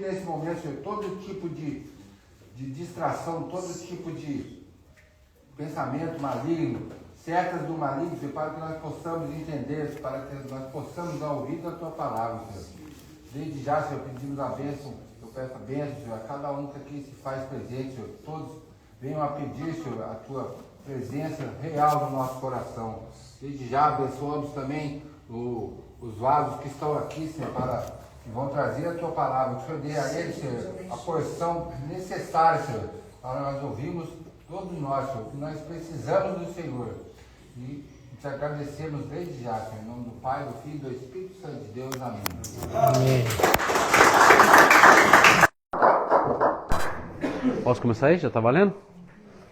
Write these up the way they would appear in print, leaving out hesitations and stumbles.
nesse momento, Senhor, todo tipo de distração, todo tipo de pensamento maligno, setas do maligno, Senhor, para que nós possamos entender, para que nós possamos dar ouvido à Tua palavra, Senhor. Desde já, Senhor, pedimos a bênção, eu peço a bênção, Senhor, a cada um que aqui se faz presente, Senhor, todos venham a pedir, Senhor, a Tua presença real no nosso coração. Desde já abençoamos também os vasos que estão aqui, Senhor, que vão trazer a Tua palavra. Que o Senhor dê a eles, Senhor, a porção necessária, Senhor, para nós ouvirmos todos nós, Senhor, que nós precisamos do Senhor. E te agradecemos desde já, Senhor, em nome do Pai, do Filho e do Espírito Santo de Deus. Amém. Amém. Posso começar aí? Já tá valendo?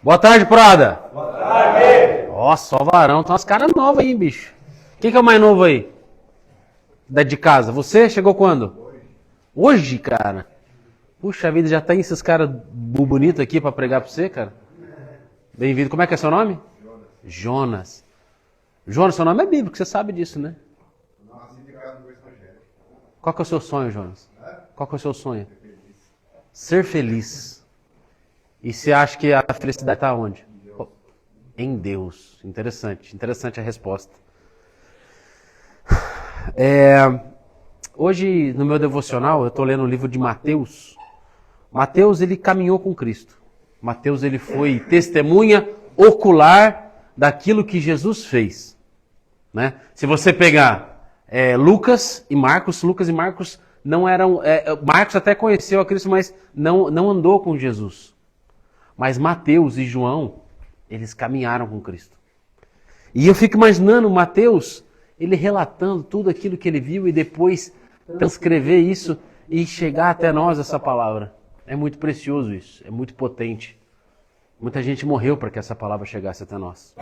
Boa tarde, Prada! Boa tarde! Nossa, só varão. Tem umas caras novas aí, bicho. Quem que é o mais novo aí? De casa. Você chegou quando? Hoje, cara? Puxa vida, já tem esses caras bonitos aqui pra pregar pra você, cara? Bem-vindo. Como é que é seu nome? Jonas. Jonas, seu nome é bíblico, você sabe disso, né? Qual que é o seu sonho, Jonas? Qual que é o seu sonho? Ser feliz. E você acha que a felicidade está onde? Em Deus. Interessante. Interessante a resposta. Hoje, no meu devocional, eu estou lendo o livro de Mateus. Mateus, ele caminhou com Cristo. Mateus, ele foi testemunha ocular daquilo que Jesus fez. Né? Se você pegar Lucas e Marcos não eram... Marcos até conheceu a Cristo, mas não andou com Jesus. Mas Mateus e João, eles caminharam com Cristo. E eu fico imaginando Mateus, ele relatando tudo aquilo que ele viu e depois transcrever isso e chegar até nós essa palavra. É muito precioso isso, é muito potente. Muita gente morreu para que essa palavra chegasse até nós.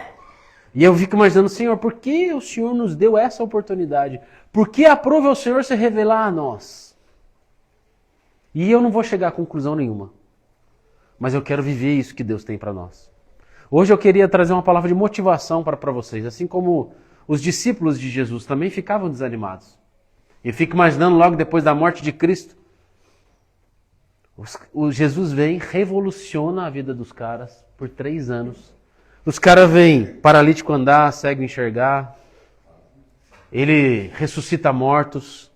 E eu fico imaginando, Senhor, por que o Senhor nos deu essa oportunidade? Por que aprove ao Senhor se revelar a nós? E eu não vou chegar a conclusão nenhuma. Mas eu quero viver isso que Deus tem para nós. Hoje eu queria trazer uma palavra de motivação para vocês. Assim como os discípulos de Jesus também ficavam desanimados. Eu fico imaginando logo depois da morte de Cristo, o Jesus vem, revoluciona a vida dos caras por 3 anos. Os caras vêm, paralítico andar, cego enxergar. Ele ressuscita mortos.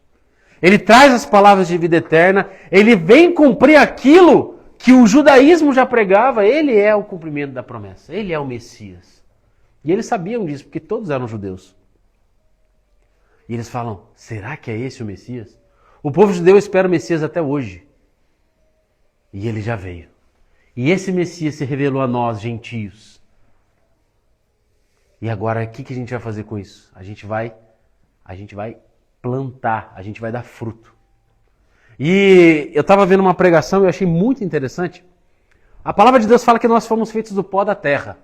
Ele traz as palavras de vida eterna. Ele vem cumprir aquilo que o judaísmo já pregava. Ele é o cumprimento da promessa. Ele é o Messias. E eles sabiam disso, porque todos eram judeus. E eles falam, será que é esse o Messias? O povo judeu espera o Messias até hoje. E ele já veio. E esse Messias se revelou a nós, gentios. E agora, o que a gente vai fazer com isso? A gente vai plantar, a gente vai dar fruto. E eu estava vendo uma pregação e eu achei muito interessante. A palavra de Deus fala que nós fomos feitos do pó da terra.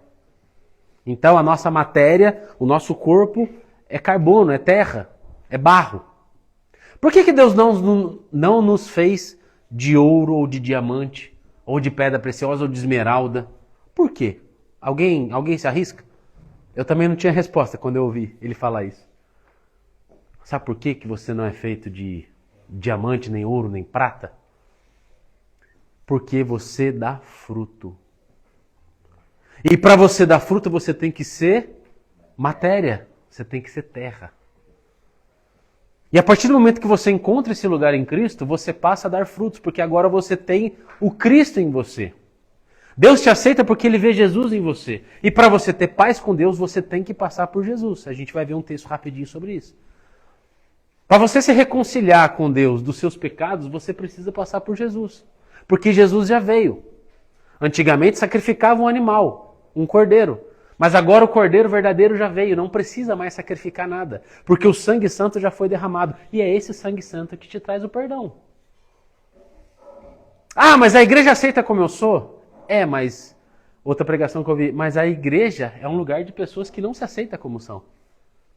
Então a nossa matéria, o nosso corpo é carbono, é terra, é barro. Por que Deus não nos fez de ouro ou de diamante, ou de pedra preciosa ou de esmeralda? Por quê? Alguém se arrisca? Eu também não tinha resposta quando eu ouvi ele falar isso. Sabe por que você não é feito de diamante, nem ouro, nem prata? Porque você dá fruto. E para você dar fruto, você tem que ser matéria. Você tem que ser terra. E a partir do momento que você encontra esse lugar em Cristo, você passa a dar frutos, porque agora você tem o Cristo em você. Deus te aceita porque Ele vê Jesus em você. E para você ter paz com Deus, você tem que passar por Jesus. A gente vai ver um texto rapidinho sobre isso. Para você se reconciliar com Deus dos seus pecados, você precisa passar por Jesus. Porque Jesus já veio. Antigamente sacrificava um animal, um cordeiro. Mas agora o cordeiro verdadeiro já veio, não precisa mais sacrificar nada. Porque o sangue santo já foi derramado. E é esse sangue santo que te traz o perdão. Ah, mas a igreja aceita como eu sou? Mas outra pregação que eu vi, mas a igreja é um lugar de pessoas que não se aceitam como são.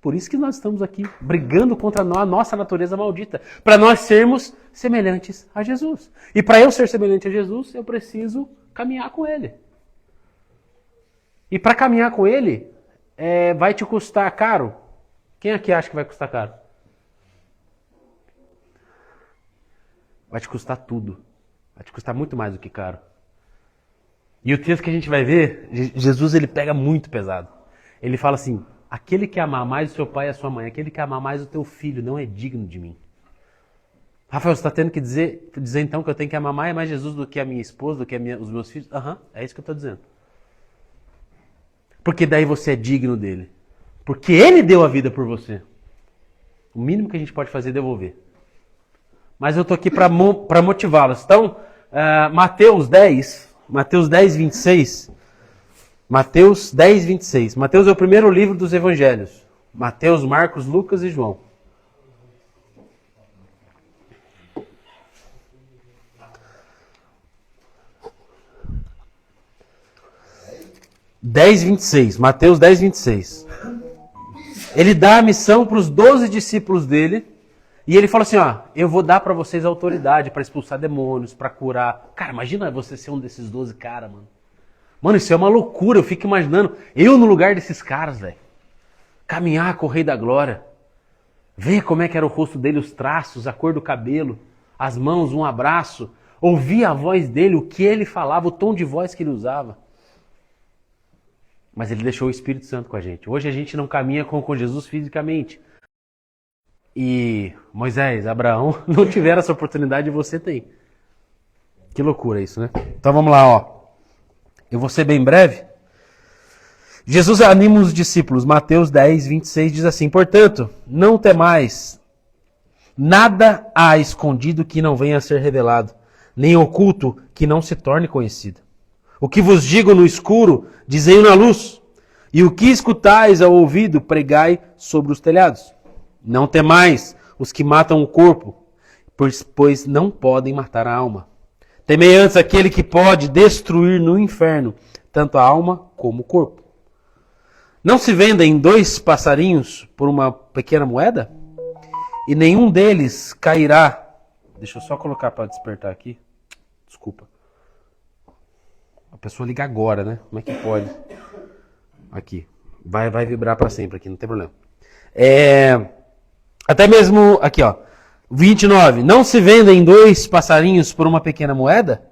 Por isso que nós estamos aqui brigando contra a nossa natureza maldita, para nós sermos semelhantes a Jesus. E para eu ser semelhante a Jesus, eu preciso caminhar com Ele. E para caminhar com Ele, vai te custar caro? Quem aqui acha que vai custar caro? vai te custar tudo. Vai te custar muito mais do que caro. E o texto que a gente vai ver, Jesus ele pega muito pesado. Ele fala assim, aquele que amar mais o seu pai e a sua mãe, aquele que amar mais o teu filho, não é digno de mim. Rafael, você está tendo que dizer então que eu tenho que amar mais Jesus do que a minha esposa, do que os meus filhos? É isso que eu estou dizendo. Porque daí você é digno dele. Porque ele deu a vida por você. O mínimo que a gente pode fazer é devolver. Mas eu estou aqui para motivá-los. Então, Mateus 10, 26. Mateus 10, 26. Mateus é o primeiro livro dos evangelhos. Mateus, Marcos, Lucas e João. Mateus 10, 26. Ele dá a missão para os 12 discípulos dele. E ele fala assim, eu vou dar para vocês autoridade para expulsar demônios, para curar. Cara, imagina você ser um desses 12 caras, mano. Mano, isso é uma loucura, eu fico imaginando. Eu no lugar desses caras, velho. Caminhar com o Rei da Glória. Ver como é que era o rosto dele, os traços, a cor do cabelo, as mãos, um abraço. Ouvir a voz dele, o que ele falava, o tom de voz que ele usava. Mas ele deixou o Espírito Santo com a gente. Hoje a gente não caminha com Jesus fisicamente. E Moisés, Abraão não tiveram essa oportunidade e você tem. Que loucura isso, né? Então vamos lá, Eu vou ser bem breve. Jesus anima os discípulos. Mateus 10, 26 diz assim, portanto, não temais, nada há escondido que não venha a ser revelado, nem oculto que não se torne conhecido. O que vos digo no escuro, dizei-o na luz, e o que escutais ao ouvido, pregai sobre os telhados. Não temais os que matam o corpo, pois não podem matar a alma. Temei antes aquele que pode destruir no inferno, tanto a alma como o corpo. Não se vendem 2 passarinhos por uma pequena moeda? E nenhum deles cairá. Deixa eu só colocar para despertar aqui. Desculpa. A pessoa liga agora, né? Como é que pode? Aqui. Vai vibrar para sempre aqui, não tem problema. Até mesmo, aqui 29. Não se vendem 2 passarinhos por uma pequena moeda?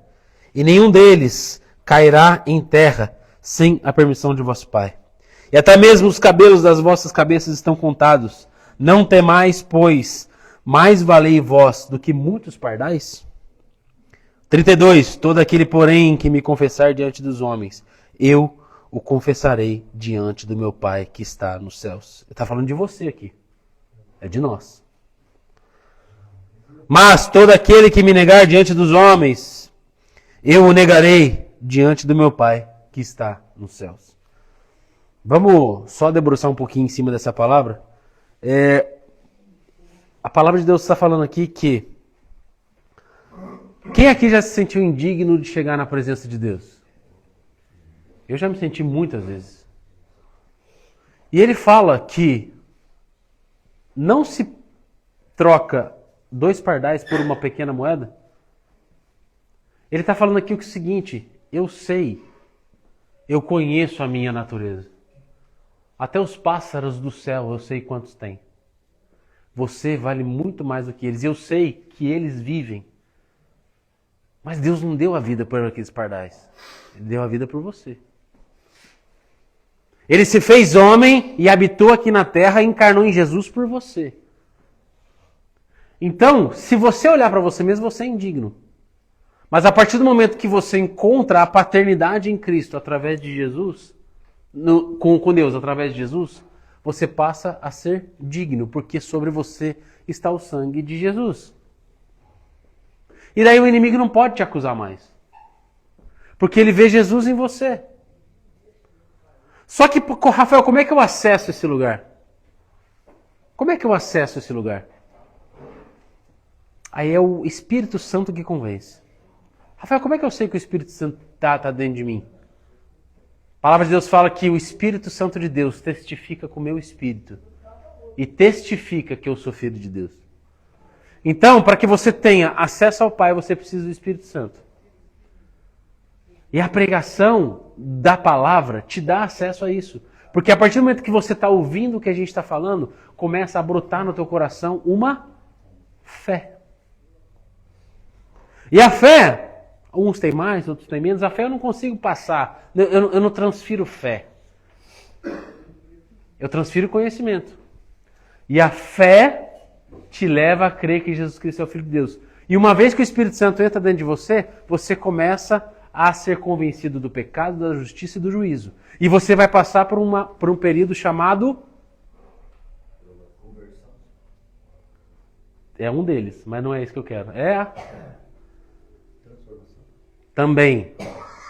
E nenhum deles cairá em terra sem a permissão de vosso Pai. E até mesmo os cabelos das vossas cabeças estão contados. Não temais, pois, mais valei vós do que muitos pardais? 32. Todo aquele, porém, que me confessar diante dos homens, eu o confessarei diante do meu Pai que está nos céus. Ele está falando de você aqui. É de nós. Mas todo aquele que me negar diante dos homens, eu o negarei diante do meu Pai que está nos céus. Vamos só debruçar um pouquinho em cima dessa palavra. A palavra de Deus está falando aqui que quem aqui já se sentiu indigno de chegar na presença de Deus? Eu já me senti muitas vezes. E ele fala que não se troca 2 pardais por uma pequena moeda. Ele está falando aqui o seguinte, eu sei, eu conheço a minha natureza. Até os pássaros do céu eu sei quantos tem. Você vale muito mais do que eles. Eu sei que eles vivem. Mas Deus não deu a vida por aqueles pardais. Ele deu a vida por você. Ele se fez homem e habitou aqui na terra e encarnou em Jesus por você. Então, se você olhar para você mesmo, você é indigno. Mas a partir do momento que você encontra a paternidade em Cristo através de Jesus, com Deus através de Jesus, você passa a ser digno, porque sobre você está o sangue de Jesus. E daí o inimigo não pode te acusar mais. Porque ele vê Jesus em você. Só que, Rafael, como é que eu acesso esse lugar? Como é que eu acesso esse lugar? Aí é o Espírito Santo que convence. Rafael, como é que eu sei que o Espírito Santo está dentro de mim? A palavra de Deus fala que o Espírito Santo de Deus testifica com o meu espírito. E testifica que eu sou filho de Deus. Então, para que você tenha acesso ao Pai, você precisa do Espírito Santo. E a pregação da palavra te dá acesso a isso. Porque a partir do momento que você está ouvindo o que a gente está falando, começa a brotar no teu coração uma fé. E a fé, uns têm mais, outros têm menos. A fé eu não consigo passar. Eu não transfiro fé. Eu transfiro conhecimento. E a fé te leva a crer que Jesus Cristo é o Filho de Deus. E uma vez que o Espírito Santo entra dentro de você, você começa a ser convencido do pecado, da justiça e do juízo. E você vai passar por um período chamado... É um deles, mas não é esse que eu quero. É a... Também.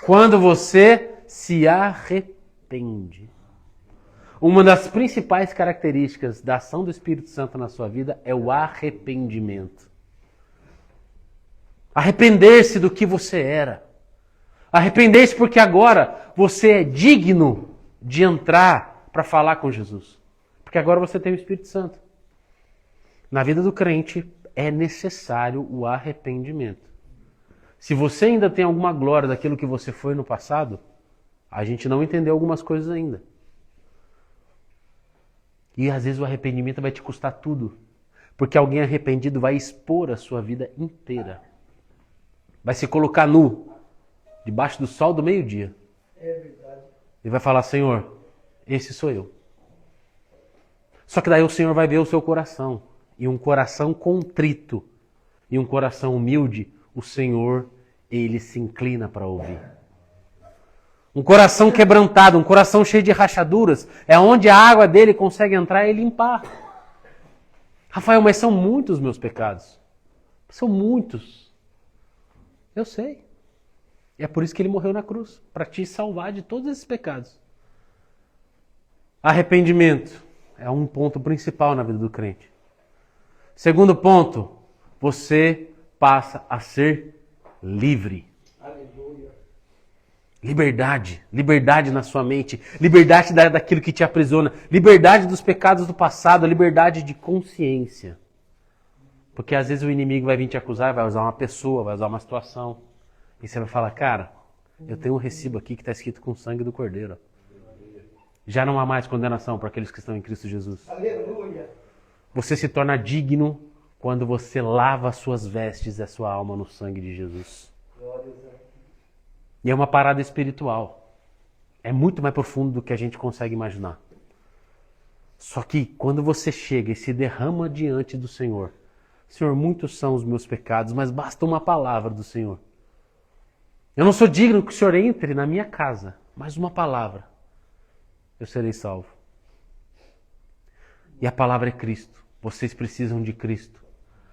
Quando você se arrepende. Uma das principais características da ação do Espírito Santo na sua vida é o arrependimento. Arrepender-se do que você era. Arrepender-se porque agora você é digno de entrar para falar com Jesus. Porque agora você tem o Espírito Santo. Na vida do crente é necessário o arrependimento. Se você ainda tem alguma glória daquilo que você foi no passado, a gente não entendeu algumas coisas ainda. E às vezes o arrependimento vai te custar tudo. Porque alguém arrependido vai expor a sua vida inteira. Vai se colocar nu, debaixo do sol do meio-dia. É verdade. E vai falar, Senhor, esse sou eu. Só que daí o Senhor vai ver o seu coração. E um coração contrito e um coração humilde, o Senhor, Ele se inclina para ouvir. Um coração quebrantado, um coração cheio de rachaduras, é onde a água dele consegue entrar e limpar. Rafael, mas são muitos meus pecados. São muitos. Eu sei. E é por isso que ele morreu na cruz, para te salvar de todos esses pecados. Arrependimento é um ponto principal na vida do crente. Segundo ponto, você passa a ser livre. Aleluia. Liberdade. Liberdade na sua mente. Liberdade daquilo que te aprisiona. Liberdade dos pecados do passado. Liberdade de consciência. Porque às vezes o inimigo vai vir te acusar, vai usar uma pessoa, vai usar uma situação. E você vai falar, cara, eu tenho um recibo aqui que está escrito com o sangue do Cordeiro. Já não há mais condenação para aqueles que estão em Cristo Jesus. Aleluia. Você se torna digno quando você lava as suas vestes e a sua alma no sangue de Jesus. Glória a Deus. E é uma parada espiritual. É muito mais profundo do que a gente consegue imaginar. Só que quando você chega e se derrama diante do Senhor, Senhor, muitos são os meus pecados, mas basta uma palavra do Senhor. Eu não sou digno que o Senhor entre na minha casa, mas uma palavra, eu serei salvo. E a palavra é Cristo. Vocês precisam de Cristo.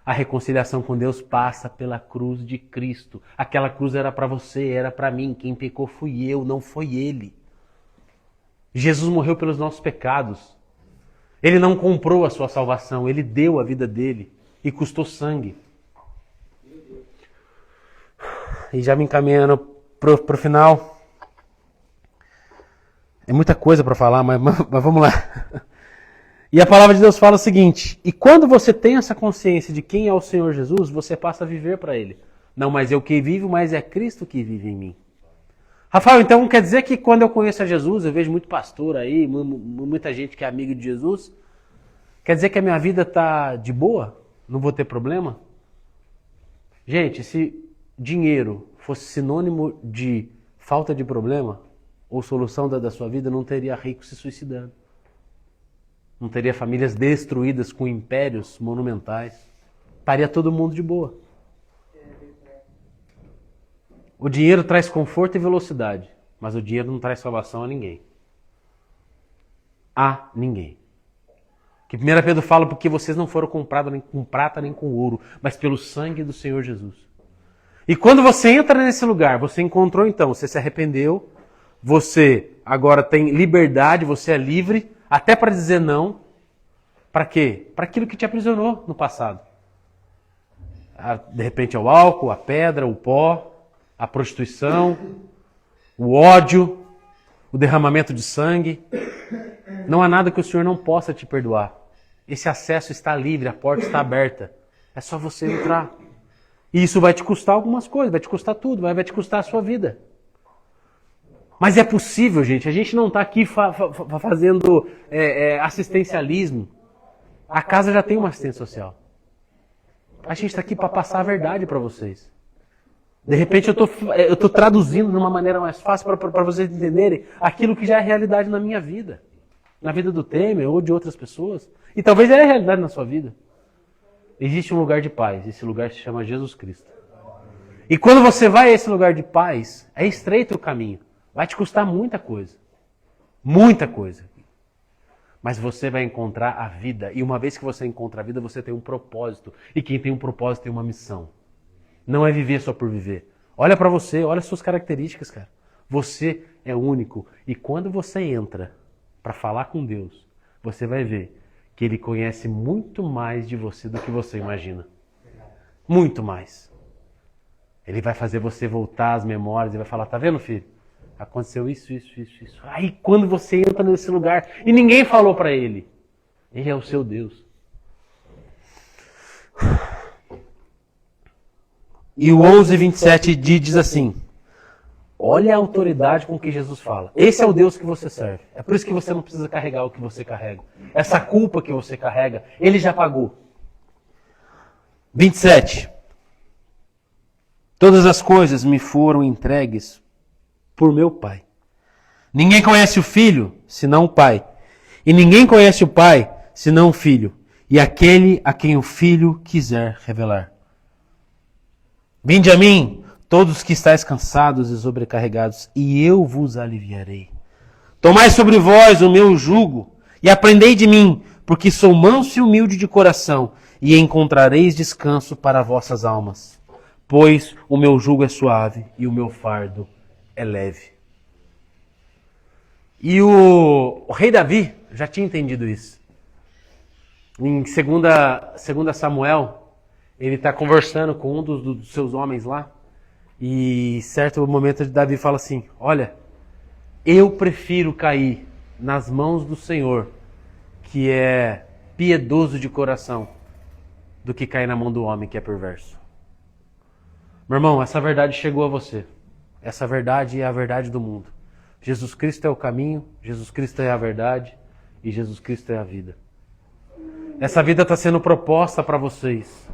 A reconciliação com Deus passa pela cruz de Cristo. Aquela cruz era para você, era para mim. Quem pecou fui eu, não foi ele. Jesus morreu pelos nossos pecados. Ele não comprou a sua salvação, ele deu a vida dele e custou sangue. E já me encaminhando pro final. É muita coisa para falar, mas vamos lá. E a palavra de Deus fala o seguinte: e quando você tem essa consciência de quem é o Senhor Jesus, você passa a viver para Ele. Não mais eu que vivo, mas é Cristo que vive em mim. Rafael, então quer dizer que quando eu conheço a Jesus, eu vejo muito pastor aí, muita gente que é amigo de Jesus, quer dizer que a minha vida está de boa? Não vou ter problema? Gente, se dinheiro fosse sinônimo de falta de problema ou solução da sua vida, não teria rico se suicidando. Não teria famílias destruídas com impérios monumentais. Estaria todo mundo de boa. O dinheiro traz conforto e velocidade, mas o dinheiro não traz salvação a ninguém. A ninguém. Que 1 Pedro fala, porque vocês não foram comprados nem com prata nem com ouro, mas pelo sangue do Senhor Jesus. E quando você entra nesse lugar, você encontrou então, você se arrependeu, você agora tem liberdade, você é livre, até para dizer não. Para quê? Para aquilo que te aprisionou no passado. De repente é o álcool, a pedra, o pó, a prostituição, o ódio, o derramamento de sangue. Não há nada que o Senhor não possa te perdoar. Esse acesso está livre, a porta está aberta. É só você entrar. E isso vai te custar algumas coisas, vai te custar tudo, vai te custar a sua vida. Mas é possível, gente. A gente não está aqui fazendo assistencialismo. A casa já tem uma assistência social. A gente está aqui para passar a verdade para vocês. De repente eu tô traduzindo de uma maneira mais fácil para vocês entenderem aquilo que já é realidade na minha vida. Na vida do Temer ou de outras pessoas. E talvez é a realidade na sua vida. Existe um lugar de paz. Esse lugar se chama Jesus Cristo. E quando você vai a esse lugar de paz, é estreito o caminho. Vai te custar muita coisa. Muita coisa. Mas você vai encontrar a vida. E uma vez que você encontra a vida, você tem um propósito. E quem tem um propósito tem uma missão. Não é viver só por viver. Olha para você, olha as suas características, cara. Você é único. E quando você entra para falar com Deus, você vai ver que Ele conhece muito mais de você do que você imagina. Muito mais. Ele vai fazer você voltar às memórias e vai falar, tá vendo, filho? Aconteceu isso. Aí quando você entra nesse lugar e ninguém falou para ele, Ele é o seu Deus. E o 11:27 diz assim, olha a autoridade com que Jesus fala. Esse é o Deus que você serve. É por isso que você não precisa carregar o que você carrega. Essa culpa que você carrega, Ele já pagou. 27. Todas as coisas me foram entregues por meu Pai. Ninguém conhece o Filho, senão o Pai. E ninguém conhece o Pai, senão o Filho. E aquele a quem o Filho quiser revelar. Vinde a mim, todos que estáis cansados e sobrecarregados, e eu vos aliviarei. Tomai sobre vós o meu jugo, e aprendei de mim, porque sou manso e humilde de coração, e encontrareis descanso para vossas almas. Pois o meu jugo é suave e o meu fardo é leve. E o rei Davi já tinha entendido isso. Em 2 Samuel, ele está conversando com um dos seus homens lá, e certo momento Davi fala assim, olha, eu prefiro cair nas mãos do Senhor, que é piedoso de coração, do que cair na mão do homem que é perverso. Meu irmão, essa verdade chegou a você. Essa verdade é a verdade do mundo. Jesus Cristo é o caminho, Jesus Cristo é a verdade e Jesus Cristo é a vida. Essa vida está sendo proposta para vocês.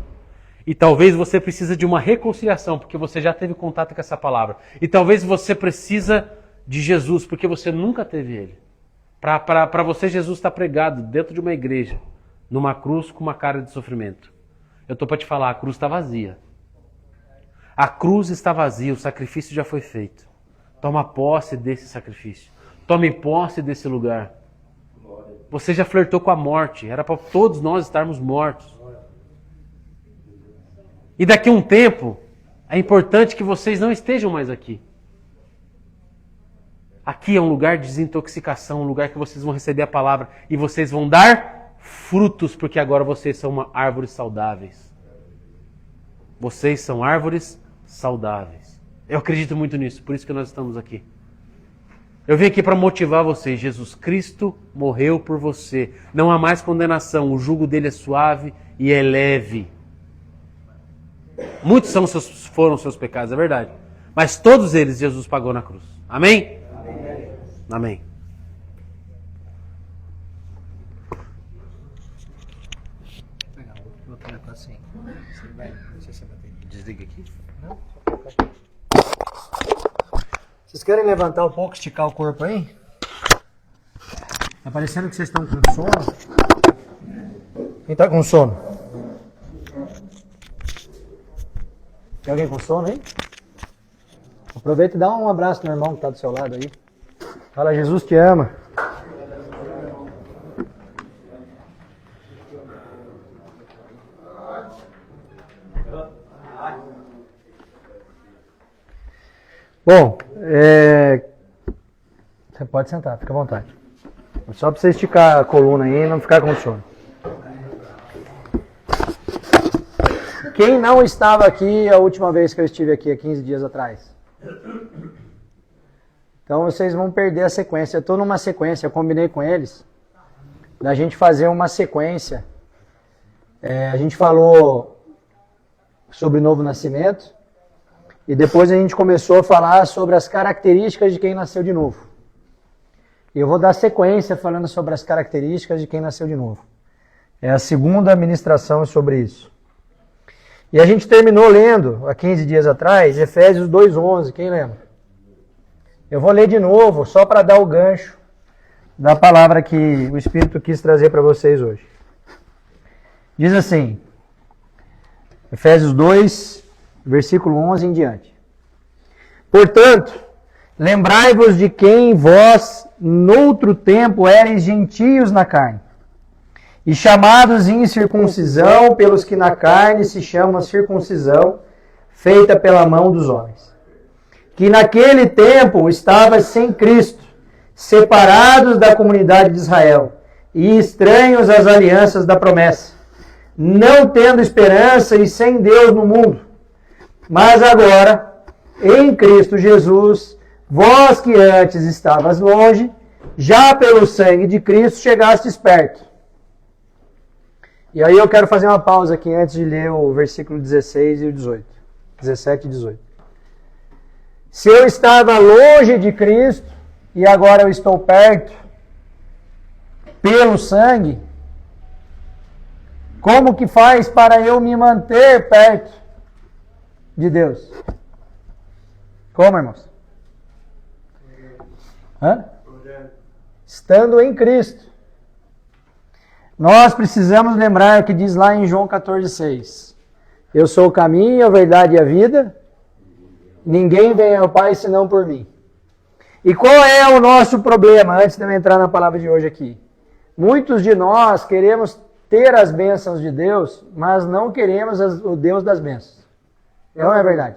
E talvez você precise de uma reconciliação, porque você já teve contato com essa palavra. E talvez você precisa de Jesus, porque você nunca teve Ele. Para você, Jesus está pregado dentro de uma igreja, numa cruz com uma cara de sofrimento. Eu estou para te falar, a cruz está vazia. A cruz está vazia, o sacrifício já foi feito. Toma posse desse sacrifício. Tome posse desse lugar. Você já flertou com a morte. Era para todos nós estarmos mortos. E daqui a um tempo, é importante que vocês não estejam mais aqui. Aqui é um lugar de desintoxicação, um lugar que vocês vão receber a palavra e vocês vão dar frutos, porque agora vocês são árvores saudáveis. Vocês são árvores saudáveis. Eu acredito muito nisso, por isso que nós estamos aqui. Eu vim aqui para motivar vocês. Jesus Cristo morreu por você. Não há mais condenação. O jugo dele é suave e é leve. Muitos foram seus pecados, é verdade. Mas todos eles Jesus pagou na cruz. Amém? Amém. Amém. Desliga aqui. Vocês querem levantar um pouco, esticar o corpo aí? Tá parecendo que vocês estão com sono. Quem tá com sono? Tem alguém com sono aí? Aproveita e dá um abraço no irmão que tá do seu lado aí. Fala, Jesus te ama. Bom, você pode sentar, fica à vontade. Só para você esticar a coluna aí e não ficar com sono. Quem não estava aqui a última vez que eu estive aqui, há 15 dias atrás? Então vocês vão perder a sequência. Eu estou numa sequência, eu combinei com eles, da gente fazer uma sequência. A gente falou sobre o novo nascimento. E depois a gente começou a falar sobre as características de quem nasceu de novo. E eu vou dar sequência falando sobre as características de quem nasceu de novo. É a segunda ministração sobre isso. E a gente terminou lendo, há 15 dias atrás, Efésios 2:11, quem lembra? Eu vou ler de novo, só para dar o gancho da palavra que o Espírito quis trazer para vocês hoje. Diz assim, Efésios 2, versículo 11 em diante. Portanto, lembrai-vos de quem vós, noutro tempo, erais gentios na carne, e chamados em incircuncisão pelos que na carne se chama circuncisão, feita pela mão dos homens. Que naquele tempo estavas sem Cristo, separados da comunidade de Israel, e estranhos às alianças da promessa, não tendo esperança e sem Deus no mundo. Mas agora, em Cristo Jesus, vós que antes estavas longe, já pelo sangue de Cristo chegastes perto. E aí eu quero fazer uma pausa aqui antes de ler o versículo 16 e o 18. 17 e 18. Se eu estava longe de Cristo e agora eu estou perto pelo sangue, como que faz para eu me manter perto de Deus? Como, irmãos? Estando em Cristo. Nós precisamos lembrar o que diz lá em João 14,6. Eu sou o caminho, a verdade e a vida. Ninguém vem ao Pai senão por mim. E qual é o nosso problema, antes de eu entrar na palavra de hoje aqui? Muitos de nós queremos ter as bênçãos de Deus, mas não queremos o Deus das bênçãos. Não é verdade?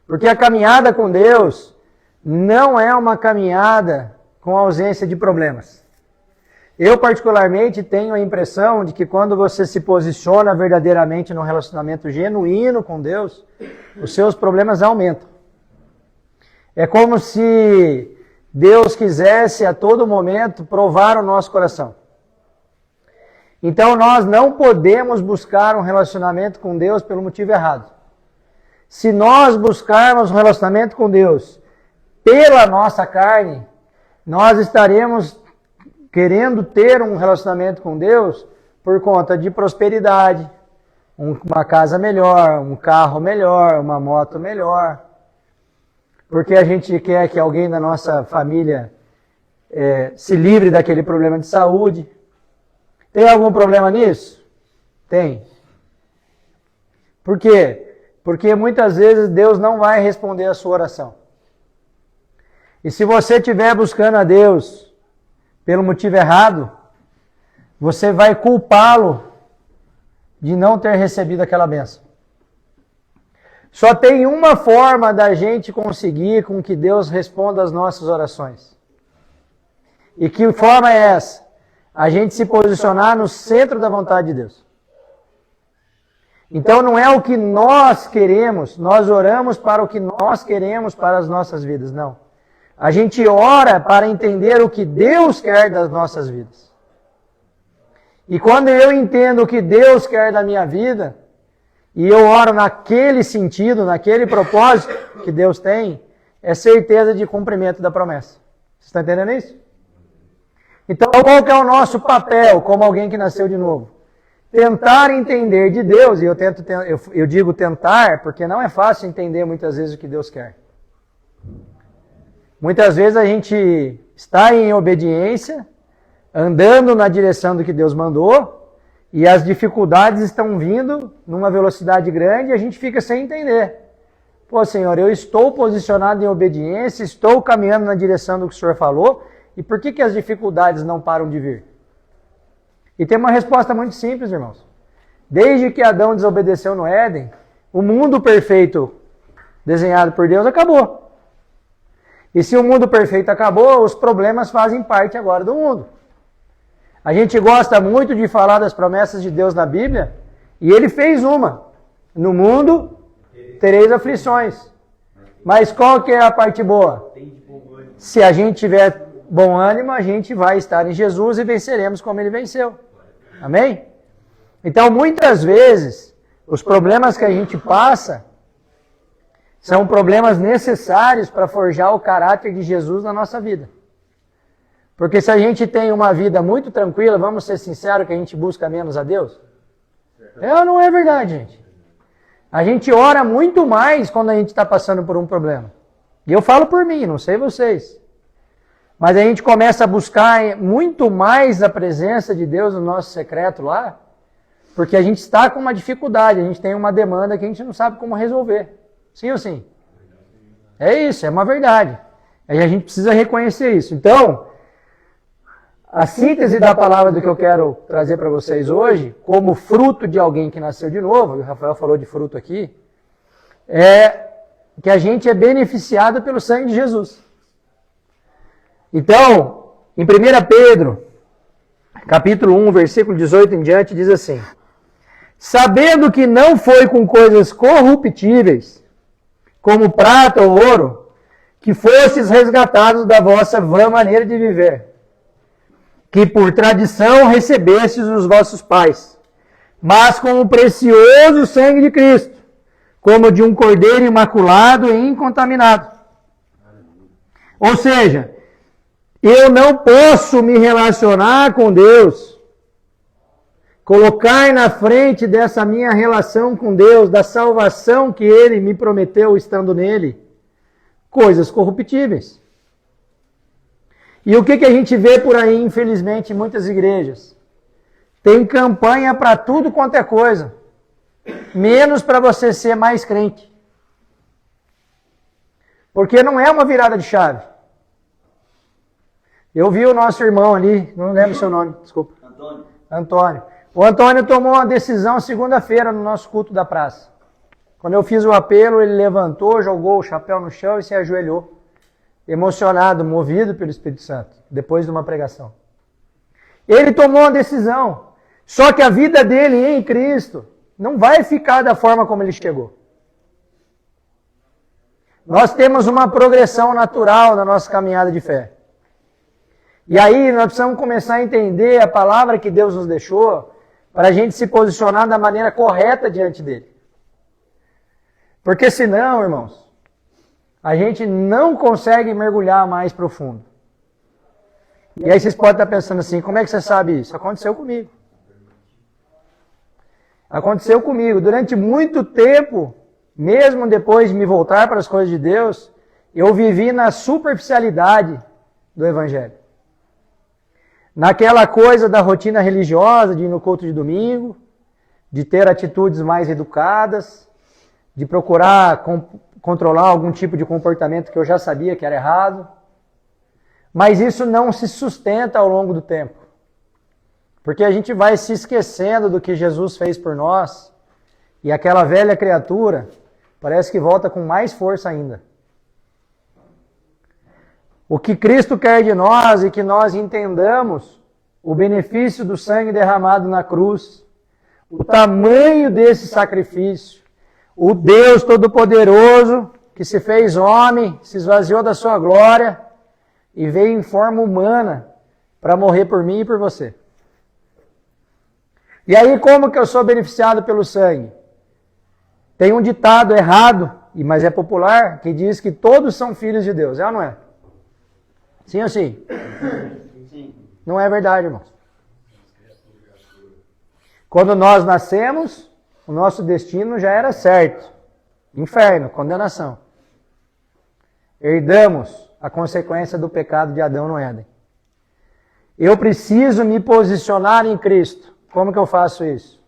Porque a caminhada com Deus não é uma caminhada com ausência de problemas. Eu, particularmente, tenho a impressão de que quando você se posiciona verdadeiramente num relacionamento genuíno com Deus, os seus problemas aumentam. É como se Deus quisesse a todo momento provar o nosso coração. Então nós não podemos buscar um relacionamento com Deus pelo motivo errado. Se nós buscarmos um relacionamento com Deus pela nossa carne, nós estaremos querendo ter um relacionamento com Deus por conta de prosperidade, uma casa melhor, um carro melhor, uma moto melhor. Porque a gente quer que alguém da nossa família se livre daquele problema de saúde. Tem algum problema nisso? Tem. Por quê? Porque muitas vezes Deus não vai responder a sua oração. E se você estiver buscando a Deus pelo motivo errado, você vai culpá-lo de não ter recebido aquela bênção. Só tem uma forma da gente conseguir com que Deus responda às nossas orações. E que forma é essa? A gente se posicionar no centro da vontade de Deus. Então não é o que nós queremos, nós oramos para o que nós queremos para as nossas vidas, não. A gente ora para entender o que Deus quer das nossas vidas. E quando eu entendo o que Deus quer da minha vida, e eu oro naquele sentido, naquele propósito que Deus tem, é certeza de cumprimento da promessa. Você está entendendo isso? Então, qual que é o nosso papel como alguém que nasceu de novo? Tentar entender de Deus, e eu digo tentar, porque não é fácil entender muitas vezes o que Deus quer. Muitas vezes a gente está em obediência, andando na direção do que Deus mandou, e as dificuldades estão vindo numa velocidade grande e a gente fica sem entender. Pô, Senhor, eu estou posicionado em obediência, estou caminhando na direção do que o Senhor falou, e por que as dificuldades não param de vir? E tem uma resposta muito simples, irmãos. Desde que Adão desobedeceu no Éden, o mundo perfeito desenhado por Deus acabou. E se o mundo perfeito acabou, os problemas fazem parte agora do mundo. A gente gosta muito de falar das promessas de Deus na Bíblia, e ele fez uma. No mundo tereis aflições. Mas qual que é a parte boa? Se a gente tiver bom ânimo, a gente vai estar em Jesus e venceremos como ele venceu. Amém? Então, muitas vezes, os problemas que a gente passa são problemas necessários para forjar o caráter de Jesus na nossa vida. Porque se a gente tem uma vida muito tranquila, vamos ser sinceros que a gente busca menos a Deus? É ou não é verdade, gente? A gente ora muito mais quando a gente está passando por um problema. E eu falo por mim, não sei vocês. Mas a gente começa a buscar muito mais a presença de Deus no nosso secreto lá, porque a gente está com uma dificuldade, a gente tem uma demanda que a gente não sabe como resolver. Sim ou sim? É isso, é uma verdade. Aí a gente precisa reconhecer isso. Então, a síntese da palavra do que eu quero trazer para vocês hoje, como fruto de alguém que nasceu de novo, o Rafael falou de fruto aqui, é que a gente é beneficiado pelo sangue de Jesus. Então, em 1 Pedro, capítulo 1, versículo 18 em diante, diz assim: sabendo que não foi com coisas corruptíveis, como prata ou ouro, que fostes resgatados da vossa vã maneira de viver, que por tradição recebestes os vossos pais, mas com o precioso sangue de Cristo, como de um cordeiro imaculado e incontaminado. Ou seja, eu não posso me relacionar com Deus, colocar na frente dessa minha relação com Deus, da salvação que Ele me prometeu estando nele, coisas corruptíveis. E o que a gente vê por aí, infelizmente, em muitas igrejas? Tem campanha para tudo quanto é coisa, menos para você ser mais crente. Porque não é uma virada de chave. Eu vi o nosso irmão ali, não lembro o seu nome, desculpa. Antônio. O Antônio tomou uma decisão segunda-feira no nosso culto da praça. Quando eu fiz o apelo, ele levantou, jogou o chapéu no chão e se ajoelhou. Emocionado, movido pelo Espírito Santo, depois de uma pregação. Ele tomou uma decisão. Só que a vida dele em Cristo não vai ficar da forma como ele chegou. Nós temos uma progressão natural na nossa caminhada de fé. E aí nós precisamos começar a entender a palavra que Deus nos deixou para a gente se posicionar da maneira correta diante dele. Porque senão, irmãos, a gente não consegue mergulhar mais profundo. E aí vocês podem estar pensando assim, como é que você sabe isso? Aconteceu comigo. Aconteceu comigo. Durante muito tempo, mesmo depois de me voltar para as coisas de Deus, eu vivi na superficialidade do Evangelho. Naquela coisa da rotina religiosa, de ir no culto de domingo, de ter atitudes mais educadas, de procurar controlar algum tipo de comportamento que eu já sabia que era errado. Mas isso não se sustenta ao longo do tempo. Porque a gente vai se esquecendo do que Jesus fez por nós, e aquela velha criatura parece que volta com mais força ainda. O que Cristo quer de nós é que nós entendamos o benefício do sangue derramado na cruz, o tamanho desse sacrifício, o Deus Todo-Poderoso que se fez homem, se esvaziou da sua glória e veio em forma humana para morrer por mim e por você. E aí como que eu sou beneficiado pelo sangue? Tem um ditado errado, mas é popular, que diz que todos são filhos de Deus. É ou não é? Sim ou sim? Sim. Não é verdade, irmãos. Quando nós nascemos, o nosso destino já era certo. Inferno, condenação. Herdamos a consequência do pecado de Adão no Éden. Eu preciso me posicionar em Cristo. Como que eu faço isso?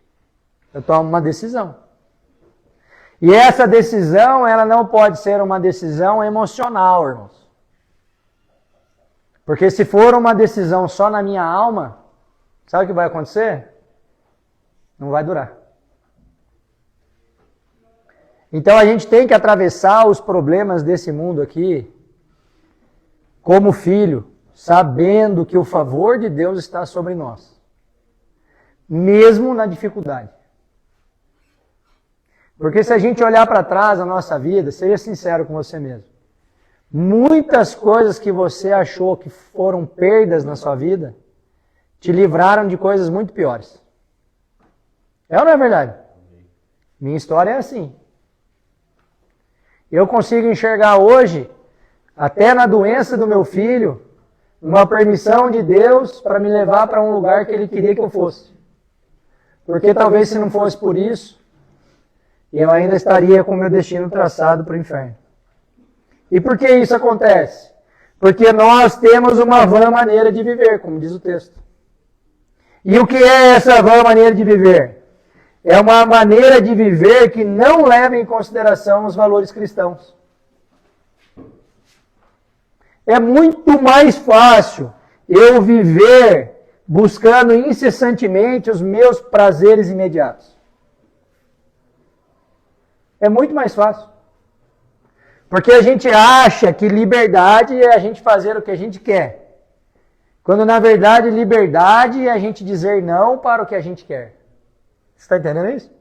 Eu tomo uma decisão. E essa decisão, ela não pode ser uma decisão emocional, irmãos. Porque se for uma decisão só na minha alma, sabe o que vai acontecer? Não vai durar. Então a gente tem que atravessar os problemas desse mundo aqui como filho, sabendo que o favor de Deus está sobre nós. Mesmo na dificuldade. Porque se a gente olhar para trás na nossa vida, seja sincero com você mesmo. Muitas coisas que você achou que foram perdas na sua vida, te livraram de coisas muito piores. É ou não é verdade? Minha história é assim. Eu consigo enxergar hoje, até na doença do meu filho, uma permissão de Deus para me levar para um lugar que Ele queria que eu fosse. Porque talvez se não fosse por isso, eu ainda estaria com o meu destino traçado para o inferno. E por que isso acontece? Porque nós temos uma vã maneira de viver, como diz o texto. E o que é essa vã maneira de viver? É uma maneira de viver que não leva em consideração os valores cristãos. É muito mais fácil eu viver buscando incessantemente os meus prazeres imediatos. É muito mais fácil. Porque a gente acha que liberdade é a gente fazer o que a gente quer. Quando na verdade liberdade é a gente dizer não para o que a gente quer. Você está entendendo isso?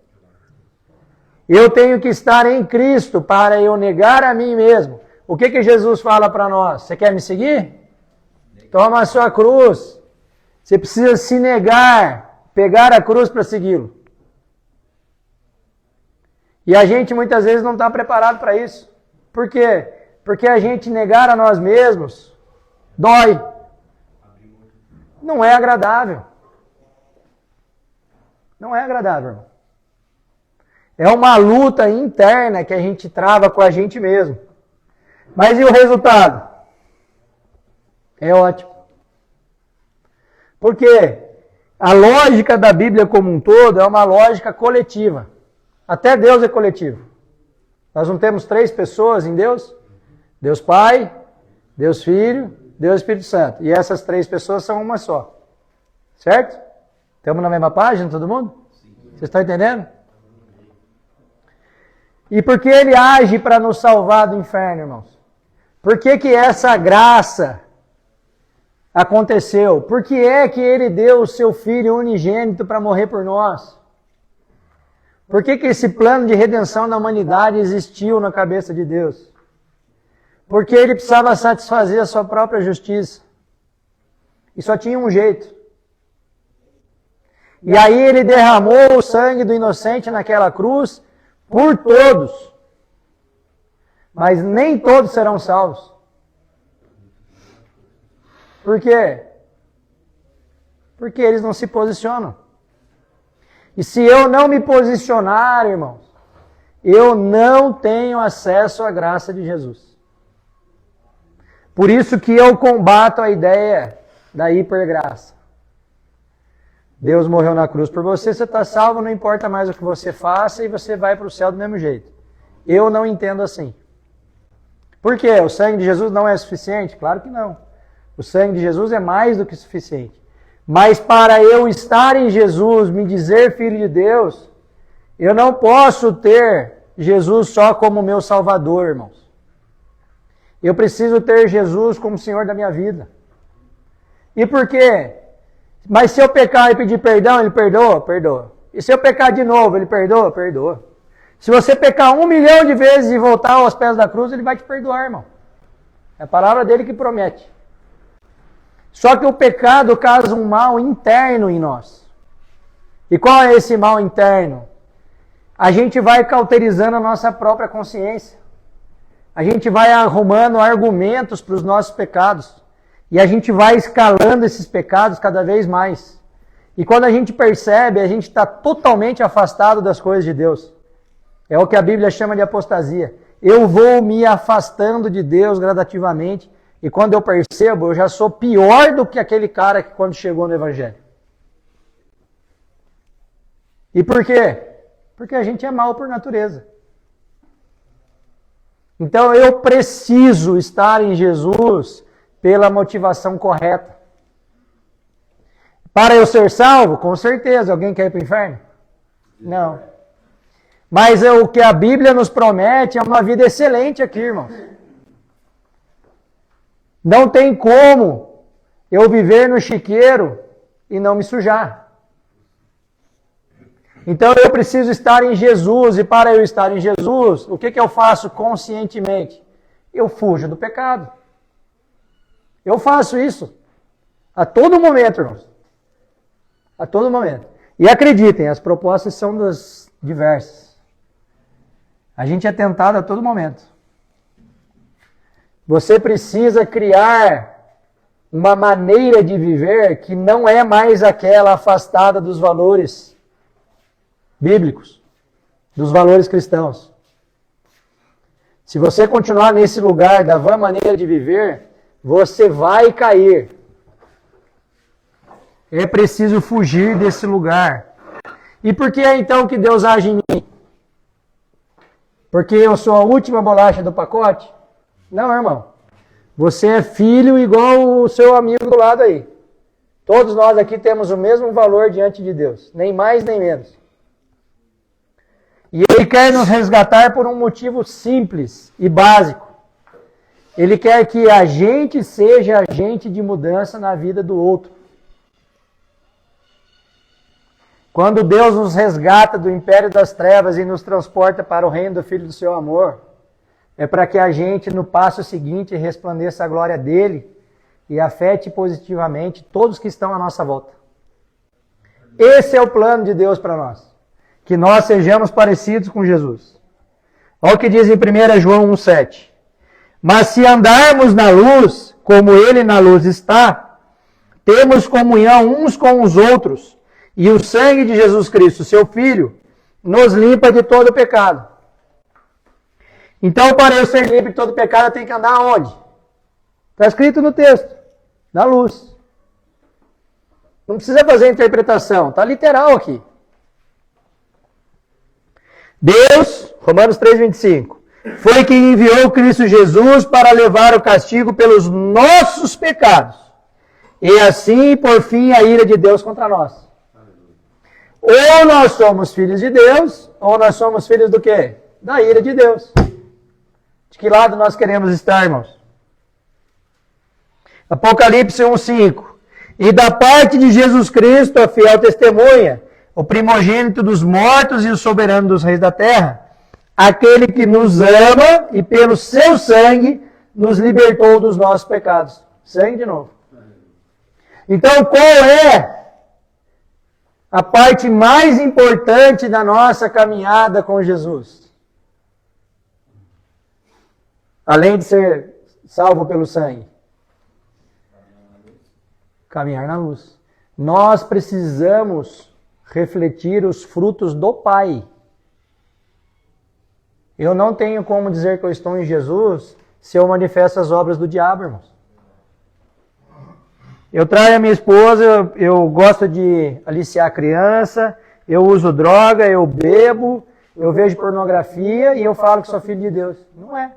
Eu tenho que estar em Cristo para eu negar a mim mesmo. O que Jesus fala para nós? Você quer me seguir? Toma a sua cruz. Você precisa se negar, pegar a cruz para segui-lo. E a gente muitas vezes não está preparado para isso. Por quê? Porque a gente negar a nós mesmos dói. Não é agradável. Não é agradável, irmão. É uma luta interna que a gente trava com a gente mesmo. Mas e o resultado? É ótimo. Porque a lógica da Bíblia como um todo é uma lógica coletiva. Até Deus é coletivo. Nós não temos 3 pessoas em Deus? Deus Pai, Deus Filho, Deus Espírito Santo. E essas 3 pessoas são uma só. Certo? Estamos na mesma página, todo mundo? Vocês estão entendendo? E por que ele age para nos salvar do inferno, irmãos? Por que que essa graça aconteceu? Por que é que ele deu o seu Filho unigênito para morrer por nós? Por que que esse plano de redenção da humanidade existiu na cabeça de Deus? Porque ele precisava satisfazer a sua própria justiça. E só tinha um jeito. E aí ele derramou o sangue do inocente naquela cruz por todos. Mas nem todos serão salvos. Por quê? Porque eles não se posicionam. E se eu não me posicionar, irmãos, eu não tenho acesso à graça de Jesus. Por isso que eu combato a ideia da hipergraça. Deus morreu na cruz por você, você está salvo, não importa mais o que você faça e você vai para o céu do mesmo jeito. Eu não entendo assim. Por quê? O sangue de Jesus não é suficiente? Claro que não. O sangue de Jesus é mais do que suficiente. Mas para eu estar em Jesus, me dizer filho de Deus, eu não posso ter Jesus só como meu Salvador, irmãos. Eu preciso ter Jesus como Senhor da minha vida. E por quê? Mas se eu pecar e pedir perdão, Ele perdoa? Perdoa. E se eu pecar de novo, Ele perdoa? Perdoa. Se você pecar 1 milhão de vezes e voltar aos pés da cruz, Ele vai te perdoar, irmão. É a palavra dele que promete. Só que o pecado causa um mal interno em nós. E qual é esse mal interno? A gente vai cauterizando a nossa própria consciência. A gente vai arrumando argumentos para os nossos pecados. E a gente vai escalando esses pecados cada vez mais. E quando a gente percebe, a gente está totalmente afastado das coisas de Deus. É o que a Bíblia chama de apostasia. Eu vou me afastando de Deus gradativamente. E quando eu percebo, eu já sou pior do que aquele cara que quando chegou no Evangelho. E por quê? Porque a gente é mau por natureza. Então eu preciso estar em Jesus pela motivação correta. Para eu ser salvo? Com certeza. Alguém quer ir para o inferno? Não. Mas o que a Bíblia nos promete é uma vida excelente aqui, irmãos. Não tem como eu viver no chiqueiro e não me sujar. Então eu preciso estar em Jesus, e para eu estar em Jesus, o que eu faço conscientemente? Eu fujo do pecado. Eu faço isso a todo momento, irmãos. A todo momento. E acreditem, as propostas são das diversas. A gente é tentado a todo momento. Você precisa criar uma maneira de viver que não é mais aquela afastada dos valores bíblicos, dos valores cristãos. Se você continuar nesse lugar da vã maneira de viver, você vai cair. É preciso fugir desse lugar. E por que é então que Deus age em mim? Porque eu sou a última bolacha do pacote? Não, irmão. Você é filho igual o seu amigo do lado aí. Todos nós aqui temos o mesmo valor diante de Deus. Nem mais, nem menos. E Ele quer nos resgatar por um motivo simples e básico. Ele quer que a gente seja agente de mudança na vida do outro. Quando Deus nos resgata do império das trevas e nos transporta para o reino do Filho do seu amor, é para que a gente, no passo seguinte, resplandeça a glória dele e afete positivamente todos que estão à nossa volta. Esse é o plano de Deus para nós. Que nós sejamos parecidos com Jesus. Olha o que diz em 1 João 1,7. Mas se andarmos na luz, como ele na luz está, temos comunhão uns com os outros, e o sangue de Jesus Cristo, seu Filho, nos limpa de todo pecado. Então, para eu ser limpo de todo pecado, eu tenho que andar onde? Está escrito no texto. Na luz. Não precisa fazer interpretação. Está literal aqui. Deus, Romanos 3,25, foi quem enviou Cristo Jesus para levar o castigo pelos nossos pecados. E assim, por fim, a ira de Deus contra nós. Ou nós somos filhos de Deus, ou nós somos filhos do quê? Da ira de Deus. De que lado nós queremos estar, irmãos? Apocalipse 1,5. E da parte de Jesus Cristo, a fiel testemunha, o primogênito dos mortos e o soberano dos reis da terra, aquele que nos ama e pelo seu sangue nos libertou dos nossos pecados. Sangue de novo. Então, qual é a parte mais importante da nossa caminhada com Jesus? Além de ser salvo pelo sangue. Caminhar na luz. Nós precisamos refletir os frutos do Pai. Eu não tenho como dizer que eu estou em Jesus se eu manifesto as obras do diabo, irmãos. Eu traio a minha esposa, eu gosto de aliciar a criança, eu uso droga, eu bebo, eu vejo pornografia e eu falo que sou filho de Deus. Não é.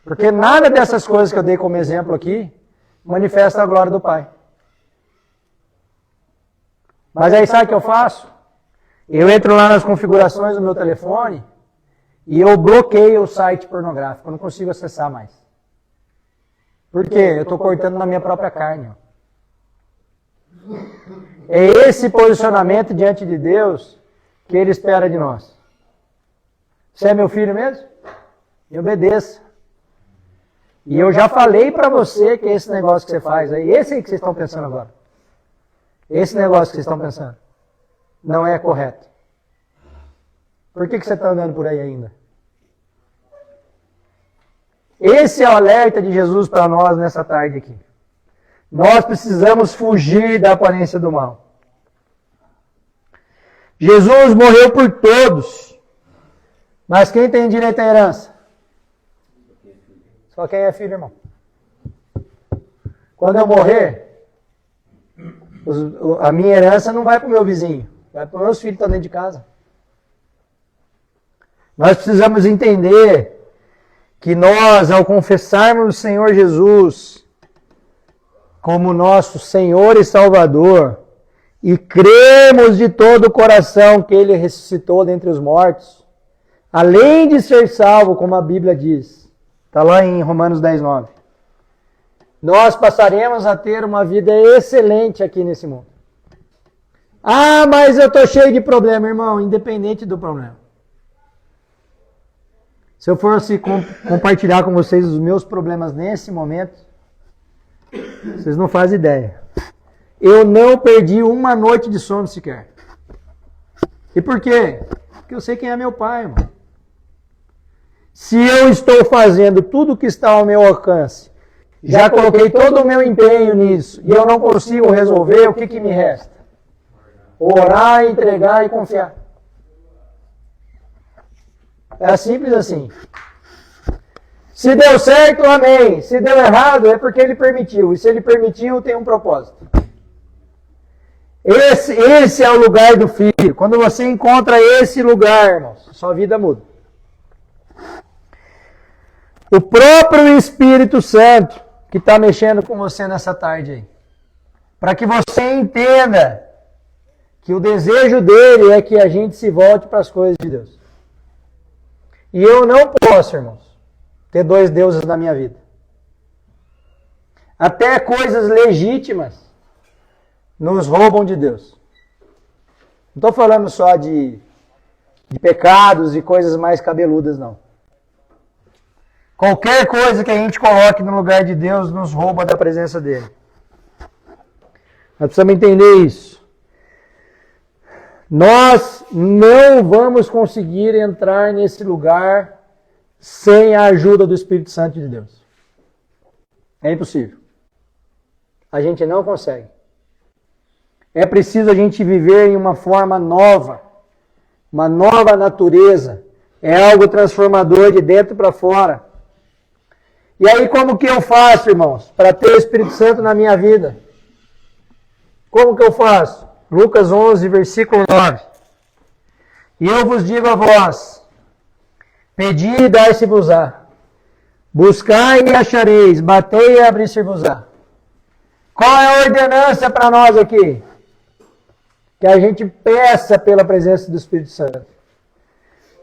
Porque nada dessas coisas que eu dei como exemplo aqui manifesta a glória do Pai. Mas aí sabe o que eu faço? Eu entro lá nas configurações do meu telefone e eu bloqueio o site pornográfico. Eu não consigo acessar mais. Por quê? Eu estou cortando na minha própria carne. Ó. É esse posicionamento diante de Deus que Ele espera de nós. Você é meu filho mesmo? Me obedeça. E eu já falei para você que esse negócio que você faz aí, esse aí que vocês estão pensando agora. Esse negócio que vocês estão pensando não é correto. Por que você está andando por aí ainda? Esse é o alerta de Jesus para nós nessa tarde aqui. Nós precisamos fugir da aparência do mal. Jesus morreu por todos. Mas quem tem direito à herança? Só quem é filho, irmão. Quando eu morrer, a minha herança não vai para o meu vizinho. Vai para os meus filhos que estão dentro de casa. Nós precisamos entender que nós, ao confessarmos o Senhor Jesus como nosso Senhor e Salvador, e cremos de todo o coração que Ele ressuscitou dentre os mortos, além de ser salvo, como a Bíblia diz, está lá em Romanos 10:9, nós passaremos a ter uma vida excelente aqui nesse mundo. Ah, mas eu estou cheio de problema, irmão, independente do problema. Se eu fosse compartilhar com vocês os meus problemas nesse momento, vocês não fazem ideia. Eu não perdi uma noite de sono sequer. E por quê? Porque eu sei quem é meu pai, irmão. Se eu estou fazendo tudo o que está ao meu alcance, já coloquei todo o meu empenho nisso, e eu não consigo resolver, o que me resta? Orar, entregar e confiar. É simples assim. Se deu certo, amém. Se deu errado, é porque ele permitiu. E se ele permitiu, tem um propósito. Esse é o lugar do filho. Quando você encontra esse lugar, irmãos, sua vida muda. O próprio Espírito Santo que está mexendo com você nessa tarde aí. Para que você entenda que o desejo dele é que a gente se volte para as coisas de Deus. E eu não posso, irmãos, ter dois deuses na minha vida. Até coisas legítimas nos roubam de Deus. Não estou falando só de pecados e coisas mais cabeludas, não. Qualquer coisa que a gente coloque no lugar de Deus nos rouba da presença dele. Nós precisamos entender isso. Nós não vamos conseguir entrar nesse lugar sem a ajuda do Espírito Santo de Deus. É impossível. A gente não consegue. É preciso a gente viver em uma forma nova, uma nova natureza. É algo transformador de dentro para fora. E aí como que eu faço, irmãos, para ter o Espírito Santo na minha vida? Como que eu faço? Lucas 11, versículo 9. E eu vos digo a vós, pedi e dar-se-vos-á. Buscai e achareis, batei e abrir-se-vos-á. Qual é a ordenança para nós aqui? Que a gente peça pela presença do Espírito Santo.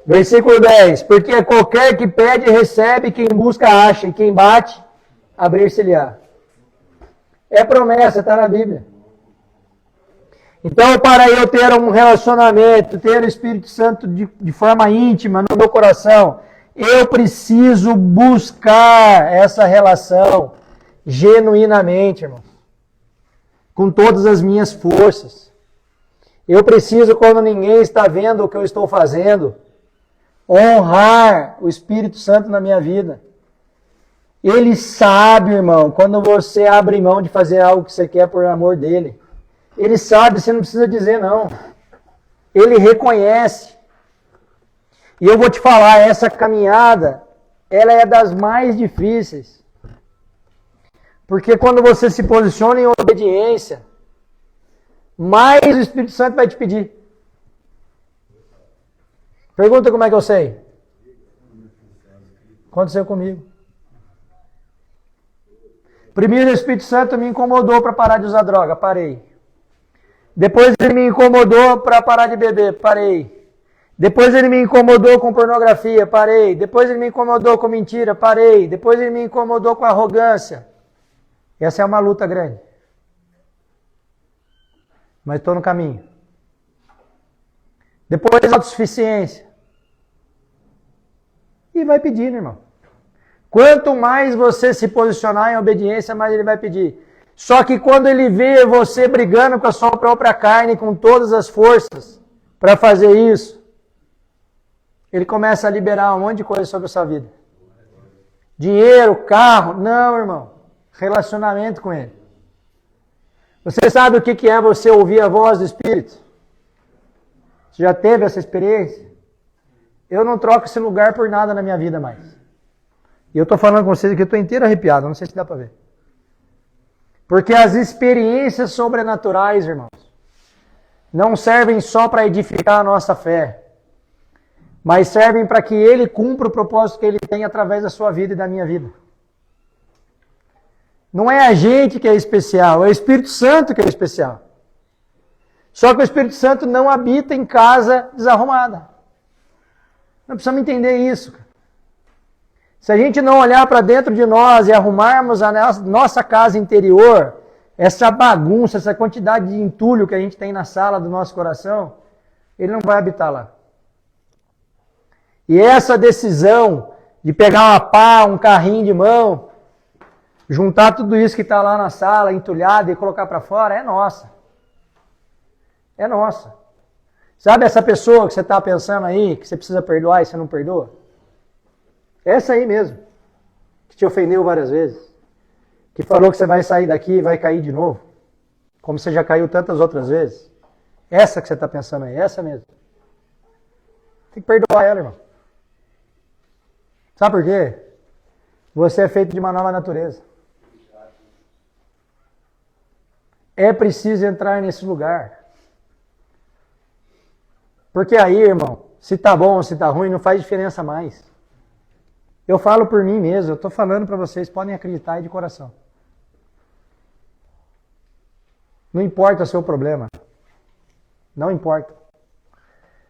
Versículo 10. Porque qualquer que pede, recebe, quem busca, acha, e quem bate, abrir-se-lhe-á. É promessa, está na Bíblia. Então, para eu ter um relacionamento, ter o Espírito Santo de forma íntima no meu coração, eu preciso buscar essa relação genuinamente, irmãos. Com todas as minhas forças. Eu preciso, quando ninguém está vendo o que eu estou fazendo, honrar o Espírito Santo na minha vida. Ele sabe, irmão, quando você abre mão de fazer algo que você quer por amor dele. Ele sabe, você não precisa dizer não. Ele reconhece. E eu vou te falar, essa caminhada, ela é das mais difíceis. Porque quando você se posiciona em obediência, mais o Espírito Santo vai te pedir. Pergunta como é que eu sei. Aconteceu comigo. Primeiro o Espírito Santo me incomodou para parar de usar droga, parei. Depois ele me incomodou para parar de beber, parei. Depois ele me incomodou com pornografia, parei. Depois ele me incomodou com mentira, parei. Depois ele me incomodou com arrogância. Essa é uma luta grande. Mas estou no caminho. Depois autossuficiência. E vai pedindo, irmão. Quanto mais você se posicionar em obediência, mais ele vai pedir. Só que quando ele vê você brigando com a sua própria carne, com todas as forças, para fazer isso, ele começa a liberar um monte de coisa sobre a sua vida. Dinheiro, carro, não, irmão. Relacionamento com ele. Você sabe o que é você ouvir a voz do Espírito? Você já teve essa experiência? Eu não troco esse lugar por nada na minha vida mais. E eu estou falando com vocês aqui, eu estou inteiro arrepiado, não sei se dá para ver. Porque as experiências sobrenaturais, irmãos, não servem só para edificar a nossa fé, mas servem para que ele cumpra o propósito que ele tem através da sua vida e da minha vida. Não é a gente que é especial, é o Espírito Santo que é especial. Só que o Espírito Santo não habita em casa desarrumada. Nós precisamos entender isso. Se a gente não olhar para dentro de nós e arrumarmos a nossa casa interior, essa bagunça, essa quantidade de entulho que a gente tem na sala do nosso coração, ele não vai habitar lá. E essa decisão de pegar uma pá, um carrinho de mão, juntar tudo isso que está lá na sala, entulhado, e colocar para fora, é nossa. É nossa. Sabe essa pessoa que você está pensando aí, que você precisa perdoar e você não perdoa? Essa aí mesmo, que te ofendeu várias vezes, que falou que você vai sair daqui e vai cair de novo, como você já caiu tantas outras vezes. Essa que você está pensando aí, essa mesmo. Tem que perdoar ela, irmão. Sabe por quê? Você é feito de uma nova natureza. É preciso entrar nesse lugar. Porque aí, irmão, se tá bom ou se tá ruim, não faz diferença mais. Eu falo por mim mesmo, eu estou falando para vocês, podem acreditar aí de coração. Não importa o seu problema. Não importa.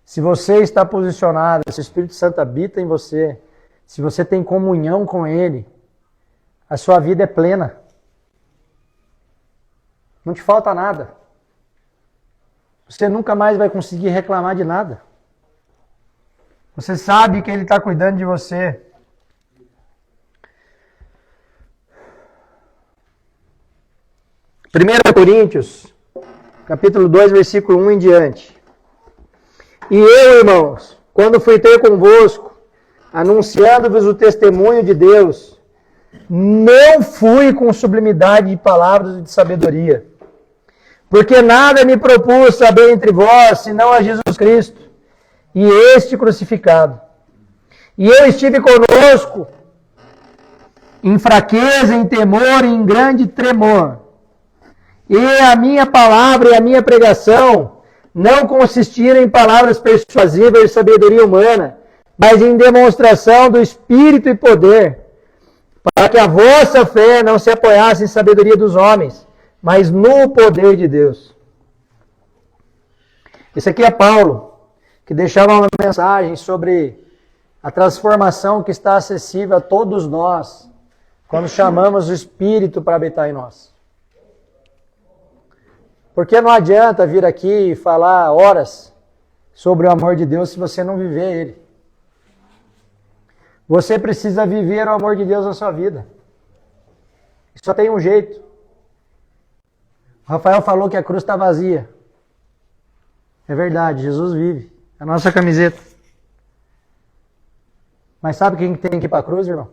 Se você está posicionado, se o Espírito Santo habita em você, se você tem comunhão com Ele, a sua vida é plena. Não te falta nada. Você nunca mais vai conseguir reclamar de nada. Você sabe que Ele está cuidando de você. 1 Coríntios, capítulo 2, versículo 1 em diante. E eu, irmãos, quando fui ter convosco, anunciando-vos o testemunho de Deus, não fui com sublimidade de palavras e de sabedoria, porque nada me propus saber entre vós, senão a Jesus Cristo, e este crucificado. E eu estive conosco em fraqueza, em temor e em grande tremor. E a minha palavra e a minha pregação não consistiram em palavras persuasivas de sabedoria humana, mas em demonstração do Espírito e poder, para que a vossa fé não se apoiasse em sabedoria dos homens, mas no poder de Deus. Esse aqui é Paulo, que deixava uma mensagem sobre a transformação que está acessível a todos nós, quando chamamos o Espírito para habitar em nós. Porque não adianta vir aqui e falar horas sobre o amor de Deus se você não viver Ele. Você precisa viver o amor de Deus na sua vida. Só tem um jeito. O Rafael falou que a cruz está vazia. É verdade, Jesus vive. É a nossa camiseta. Mas sabe quem tem que ir para a cruz, irmão?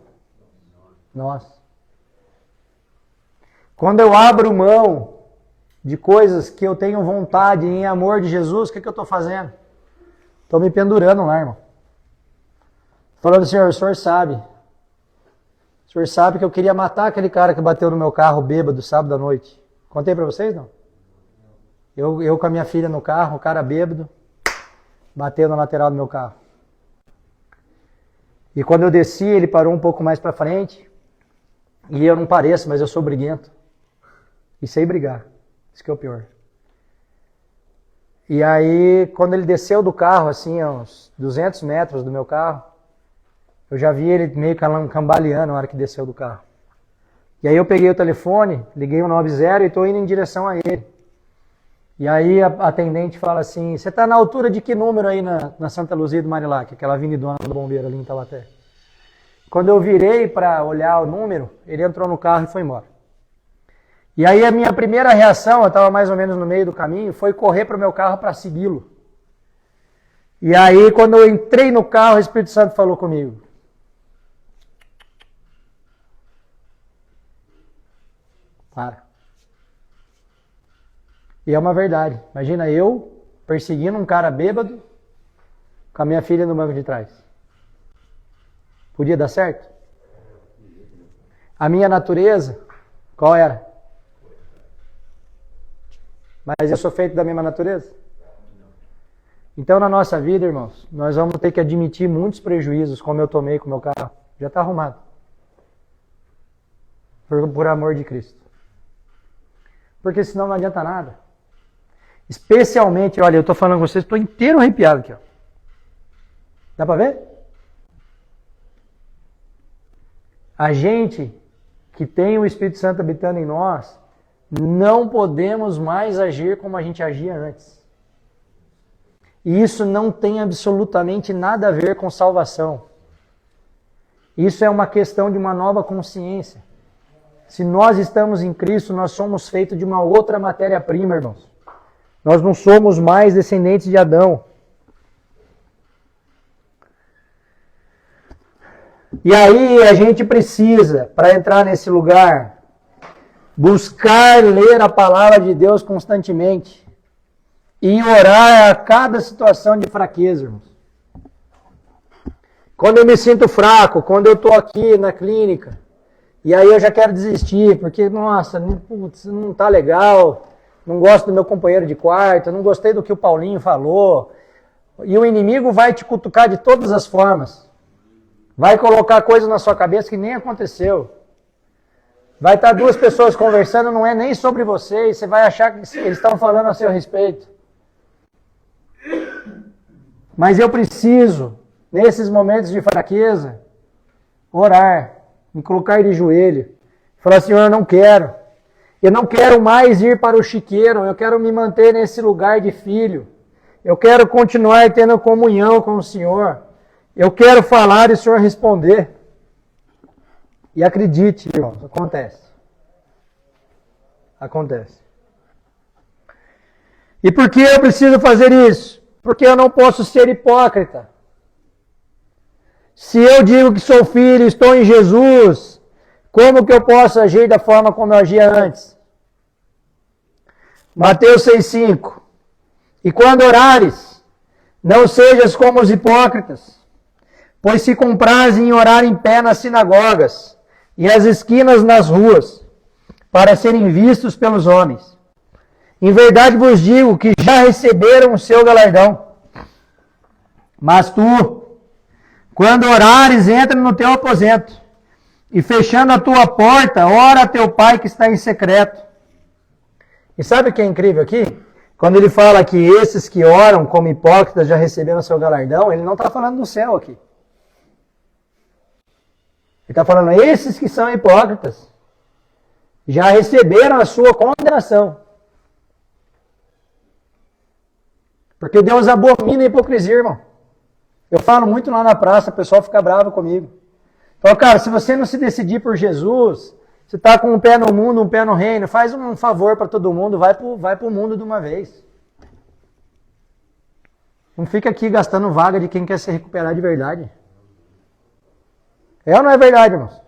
Nós. Quando eu abro mão de coisas que eu tenho vontade em amor de Jesus, o que eu estou fazendo? Estou me pendurando lá, irmão. Falando, Senhor, o Senhor sabe. O Senhor sabe que eu queria matar aquele cara que bateu no meu carro bêbado sábado à noite. Contei para vocês, não? Eu com a minha filha no carro, o cara bêbado, bateu na lateral do meu carro. E quando eu desci, ele parou um pouco mais para frente. E eu não pareço, mas eu sou briguento. E sei brigar. Isso que é o pior. E aí, quando ele desceu do carro, assim, a uns 200 metros do meu carro, eu já vi ele meio cambaleando na hora que desceu do carro. E aí eu peguei o telefone, liguei o 90 e estou indo em direção a ele. E aí a atendente fala assim, você está na altura de que número aí na Santa Luzia do Marilac, aquela avenidona do bombeiro ali em Taubaté? Quando eu virei para olhar o número, ele entrou no carro e foi embora. E aí a minha primeira reação, eu estava mais ou menos no meio do caminho, foi correr para o meu carro para segui-lo. E aí quando eu entrei no carro, o Espírito Santo falou comigo. Para. E é uma verdade. Imagina eu perseguindo um cara bêbado com a minha filha no banco de trás. Podia dar certo? A minha natureza, qual era? Mas eu sou feito da mesma natureza? Então, na nossa vida, irmãos, nós vamos ter que admitir muitos prejuízos, como eu tomei com o meu carro. Já está arrumado. Por amor de Cristo. Porque senão não adianta nada. Especialmente, olha, eu estou falando com vocês, estou inteiro arrepiado aqui. Ó. Dá para ver? A gente que tem o Espírito Santo habitando em nós, não podemos mais agir como a gente agia antes. E isso não tem absolutamente nada a ver com salvação. Isso é uma questão de uma nova consciência. Se nós estamos em Cristo, nós somos feitos de uma outra matéria-prima, irmãos. Nós não somos mais descendentes de Adão. E aí a gente precisa, para entrar nesse lugar, buscar ler a palavra de Deus constantemente. e orar a cada situação de fraqueza, irmãos. Quando eu me sinto fraco, quando eu estou aqui na clínica, e aí eu já quero desistir, porque, nossa, não tá legal, não gosto do meu companheiro de quarto, não gostei do que o Paulinho falou, e o inimigo vai te cutucar de todas as formas. Vai colocar coisas na sua cabeça que nem aconteceu. Vai estar duas pessoas conversando, não é nem sobre você, e você vai achar que eles estão falando a seu respeito. Mas eu preciso, nesses momentos de fraqueza, orar, me colocar de joelho, falar, Senhor, eu não quero mais ir para o chiqueiro, eu quero me manter nesse lugar de filho, eu quero continuar tendo comunhão com o Senhor, eu quero falar e o Senhor responder. E acredite, irmãos, acontece. Acontece. E por que eu preciso fazer isso? Porque eu não posso ser hipócrita. Se eu digo que sou filho, estou em Jesus, como que eu posso agir da forma como eu agia antes? Mateus 6,5. E quando orares, não sejas como os hipócritas, pois se comprazem em orar em pé nas sinagogas e às esquinas nas ruas, para serem vistos pelos homens. Em verdade vos digo que já receberam o seu galardão. Mas tu, quando orares, entra no teu aposento, e fechando a tua porta, ora a teu pai que está em secreto. E sabe o que é incrível aqui? Quando ele fala que esses que oram como hipócritas já receberam o seu galardão, ele não está falando do céu aqui. Ele está falando, esses que são hipócritas já receberam a sua condenação. Porque Deus abomina a hipocrisia, irmão. Eu falo muito lá na praça, o pessoal fica bravo comigo. Então, cara, se você não se decidir por Jesus, você está com um pé no mundo, um pé no reino, faz um favor para todo mundo, vai para o mundo de uma vez. Não fica aqui gastando vaga de quem quer se recuperar de verdade. É ou não é verdade, irmãos?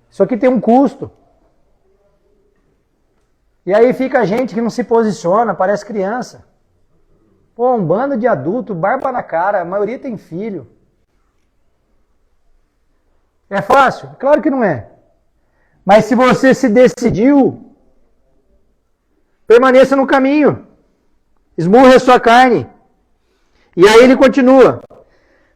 Isso aqui tem um custo. E aí fica gente que não se posiciona, parece criança. Pô, um bando de adulto, barba na cara, a maioria tem filho. É fácil? Claro que não é. Mas se você se decidiu, permaneça no caminho. Esmurre a sua carne. E aí ele continua.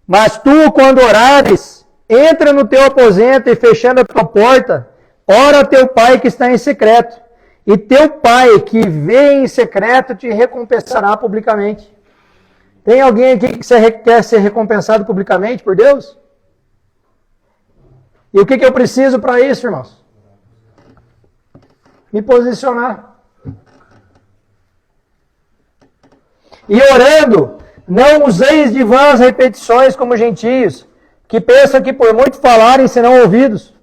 Mas tu, quando orares, entra no teu aposento e fechando a tua porta, ora a teu pai que está em secreto. E teu pai que vê em secreto te recompensará publicamente. Tem alguém aqui que quer ser recompensado publicamente por Deus? E o que eu preciso para isso, irmãos? Me posicionar. E orando, não useis de vãs repetições como gentios, que pensam que por muito falarem serão ouvidos.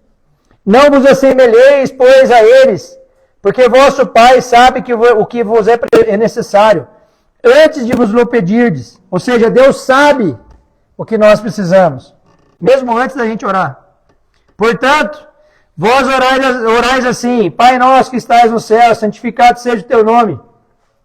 Não vos assemelheis, pois, a eles, porque vosso Pai sabe que o que vos é necessário, antes de vos lo pedirdes. Ou seja, Deus sabe o que nós precisamos, mesmo antes da gente orar. Portanto, vós orais assim, Pai nosso que estás no céu, santificado seja o teu nome.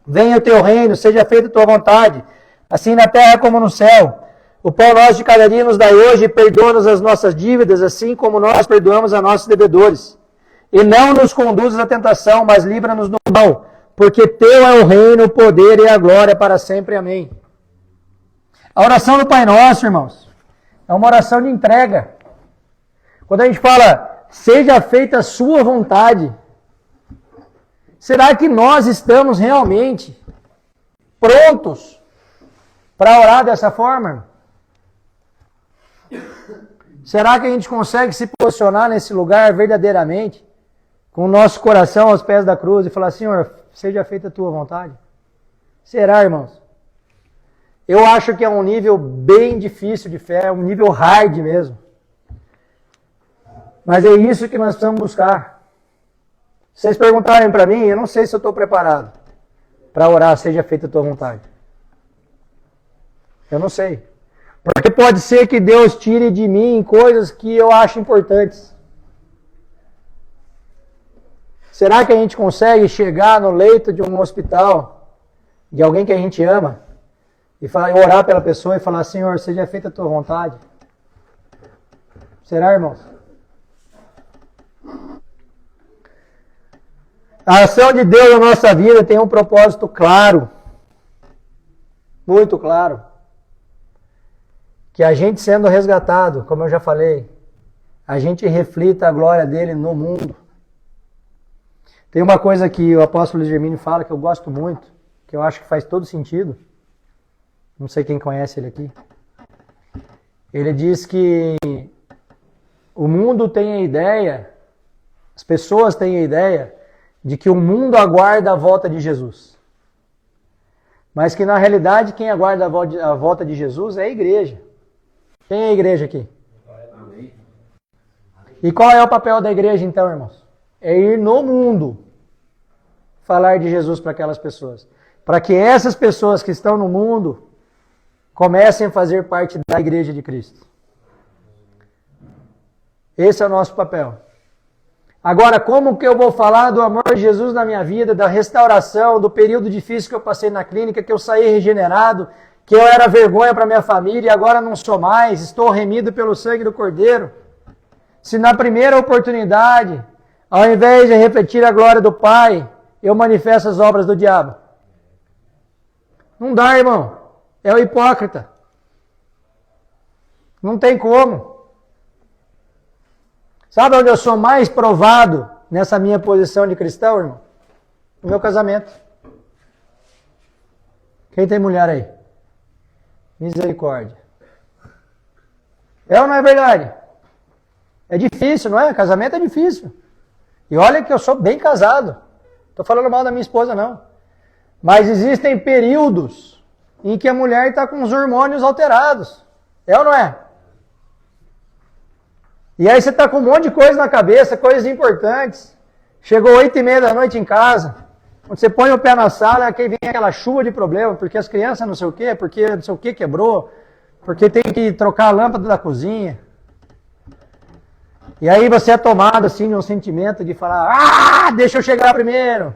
Venha o teu reino, seja feita a tua vontade, assim na terra como no céu. O pão nosso de cada dia nos dai hoje, e perdoa-nos as nossas dívidas, assim como nós perdoamos a nossos devedores. E não nos conduzas à tentação, mas livra-nos do mal, porque teu é o reino, o poder e a glória para sempre. Amém. A oração do Pai Nosso, irmãos, é uma oração de entrega. Quando a gente fala, seja feita a sua vontade, será que nós estamos realmente prontos para orar dessa forma? Será que a gente consegue se posicionar nesse lugar verdadeiramente, com o nosso coração aos pés da cruz e falar, Senhor, seja feita a tua vontade? Será, irmãos? Eu acho que é um nível bem difícil de fé, um nível hard mesmo. Mas é isso que nós precisamos buscar. Se vocês perguntarem para mim, eu não sei se eu estou preparado para orar, seja feita a tua vontade. Eu não sei. Porque pode ser que Deus tire de mim coisas que eu acho importantes. Será que a gente consegue chegar no leito de um hospital de alguém que a gente ama, e orar pela pessoa e falar, Senhor, seja feita a tua vontade? Será, irmãos? A ação de Deus na nossa vida tem um propósito claro, muito claro, que a gente sendo resgatado, como eu já falei, a gente reflita a glória dele no mundo. Tem uma coisa que o apóstolo Germínio fala que eu gosto muito, que eu acho que faz todo sentido. Não sei quem conhece ele aqui. Ele diz que o mundo tem a ideia, as pessoas têm a ideia de que o mundo aguarda a volta de Jesus. Mas que na realidade quem aguarda a volta de Jesus é a igreja. Quem é a igreja aqui? Amém. E qual é o papel da igreja então, irmãos? É ir no mundo falar de Jesus para aquelas pessoas. Para que essas pessoas que estão no mundo comecem a fazer parte da igreja de Cristo. Esse é o nosso papel. Agora, como que eu vou falar do amor de Jesus na minha vida, da restauração, do período difícil que eu passei na clínica, que eu saí regenerado, que eu era vergonha para minha família e agora não sou mais, estou remido pelo sangue do Cordeiro? Se na primeira oportunidade, ao invés de refletir a glória do Pai, eu manifesto as obras do diabo. Não dá, irmão. É o hipócrita. Não tem como. Sabe onde eu sou mais provado nessa minha posição de cristão, irmão? No meu casamento. Quem tem mulher aí? Misericórdia. É ou não é verdade? É difícil, não é? Casamento é difícil. E olha que eu sou bem casado. Estou falando mal da minha esposa, não. Mas existem períodos em que a mulher está com os hormônios alterados. É ou não é? E aí você está com um monte de coisa na cabeça, coisas importantes. Chegou 8h30 da noite em casa. Quando você põe o pé na sala, aí vem aquela chuva de problema, porque as crianças não sei o quê, porque não sei o quê quebrou, porque tem que trocar a lâmpada da cozinha. E aí você é tomado assim de um sentimento de falar, deixa eu chegar primeiro.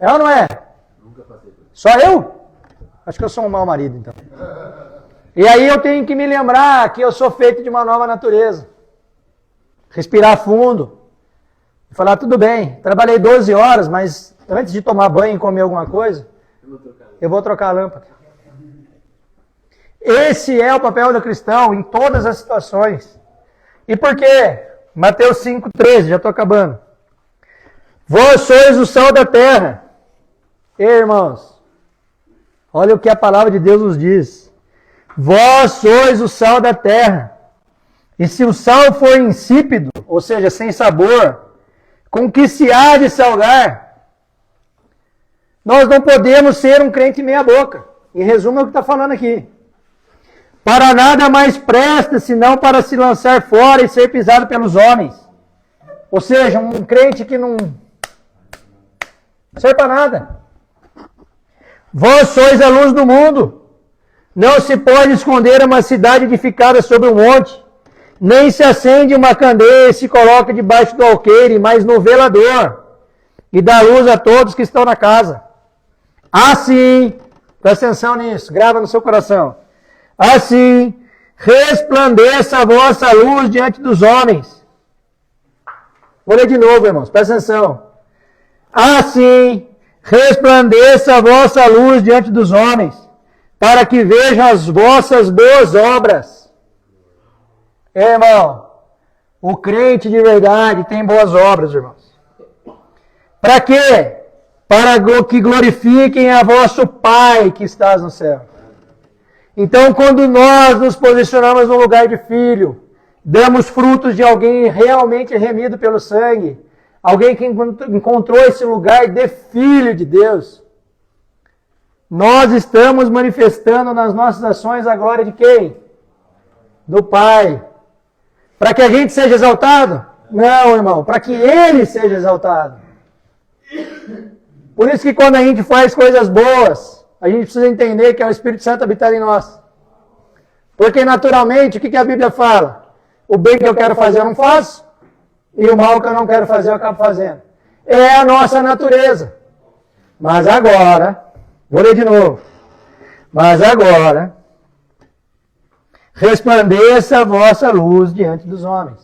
É ou não é? Nunca passei por isso. Só eu? Acho que eu sou um mau marido, então. E aí eu tenho que me lembrar que eu sou feito de uma nova natureza. Respirar fundo. E falar, tudo bem, trabalhei 12 horas, mas antes de tomar banho e comer alguma coisa, eu vou trocar a lâmpada. Esse é o papel do cristão em todas as situações. E por quê? Mateus 5,13, já estou acabando. Vós sois o sal da terra. Irmãos, olha o que a palavra de Deus nos diz. Vós sois o sal da terra. E se o sal for insípido, ou seja, sem sabor, com que se há de salgar? Nós não podemos ser um crente meia boca. Em resumo é o que está falando aqui. Para nada mais presta, senão para se lançar fora e ser pisado pelos homens. Ou seja, um crente que não serve para nada. Vós sois a luz do mundo. Não se pode esconder uma cidade edificada sobre um monte, nem se acende uma candeia e se coloca debaixo do alqueire, mas no velador, e dá luz a todos que estão na casa. Assim, presta atenção nisso, grava no seu coração. Assim, resplandeça a vossa luz diante dos homens. Vou ler de novo, irmãos, presta atenção. Assim, resplandeça a vossa luz diante dos homens, para que vejam as vossas boas obras. Irmão, o crente de verdade tem boas obras, irmãos. Para quê? Para que glorifiquem a vosso Pai que estás no céu. Então, quando nós nos posicionamos no lugar de filho, damos frutos de alguém realmente remido pelo sangue, alguém que encontrou esse lugar de filho de Deus, nós estamos manifestando nas nossas ações a glória de quem? Do Pai. Para que a gente seja exaltado? Não, irmão, para que Ele seja exaltado. Por isso que quando a gente faz coisas boas, a gente precisa entender que é o Espírito Santo habitando em nós. Porque naturalmente, o que a Bíblia fala? O bem que eu quero fazer eu não faço, e o mal que eu não quero fazer eu acabo fazendo. É a nossa natureza. Mas agora, Vou ler de novo. Mas agora, resplandeça a vossa luz diante dos homens,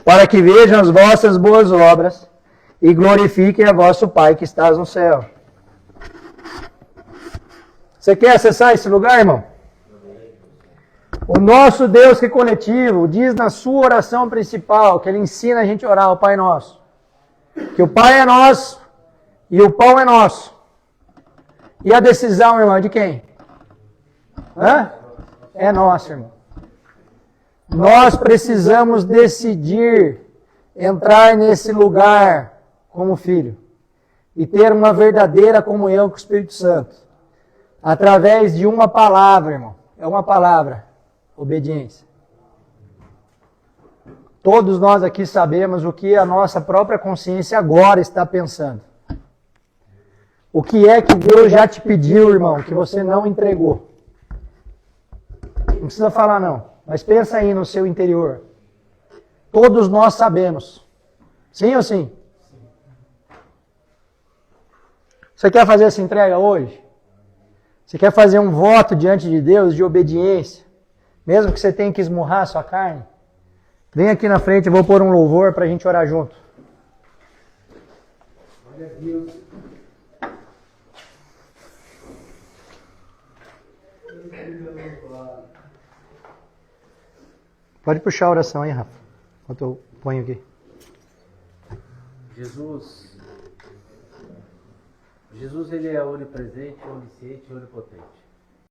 para que vejam as vossas boas obras e glorifiquem a vosso Pai que estás no céu. Você quer acessar esse lugar, irmão? O nosso Deus que é coletivo diz na sua oração principal, que ele ensina a gente a orar, o Pai Nosso, que o Pai é nosso e o pão é nosso. E a decisão, irmão, é de quem? Hã? É nossa, irmão. Nós precisamos decidir entrar nesse lugar como filho e ter uma verdadeira comunhão com o Espírito Santo através de uma palavra, irmão. É uma palavra: obediência. Todos nós aqui sabemos o que a nossa própria consciência agora está pensando. O que é que Deus já te pediu, irmão, que você não entregou? Não precisa falar não, mas pensa aí no seu interior. Todos nós sabemos. Sim ou sim? Você quer fazer essa entrega hoje? Você quer fazer um voto diante de Deus de obediência? Mesmo que você tenha que esmurrar a sua carne? Vem aqui na frente, eu vou pôr um louvor para a gente orar junto. Glória a Deus. Pode puxar a oração aí, Rafa, enquanto eu ponho aqui. Jesus, ele é onipresente, onisciente e onipotente.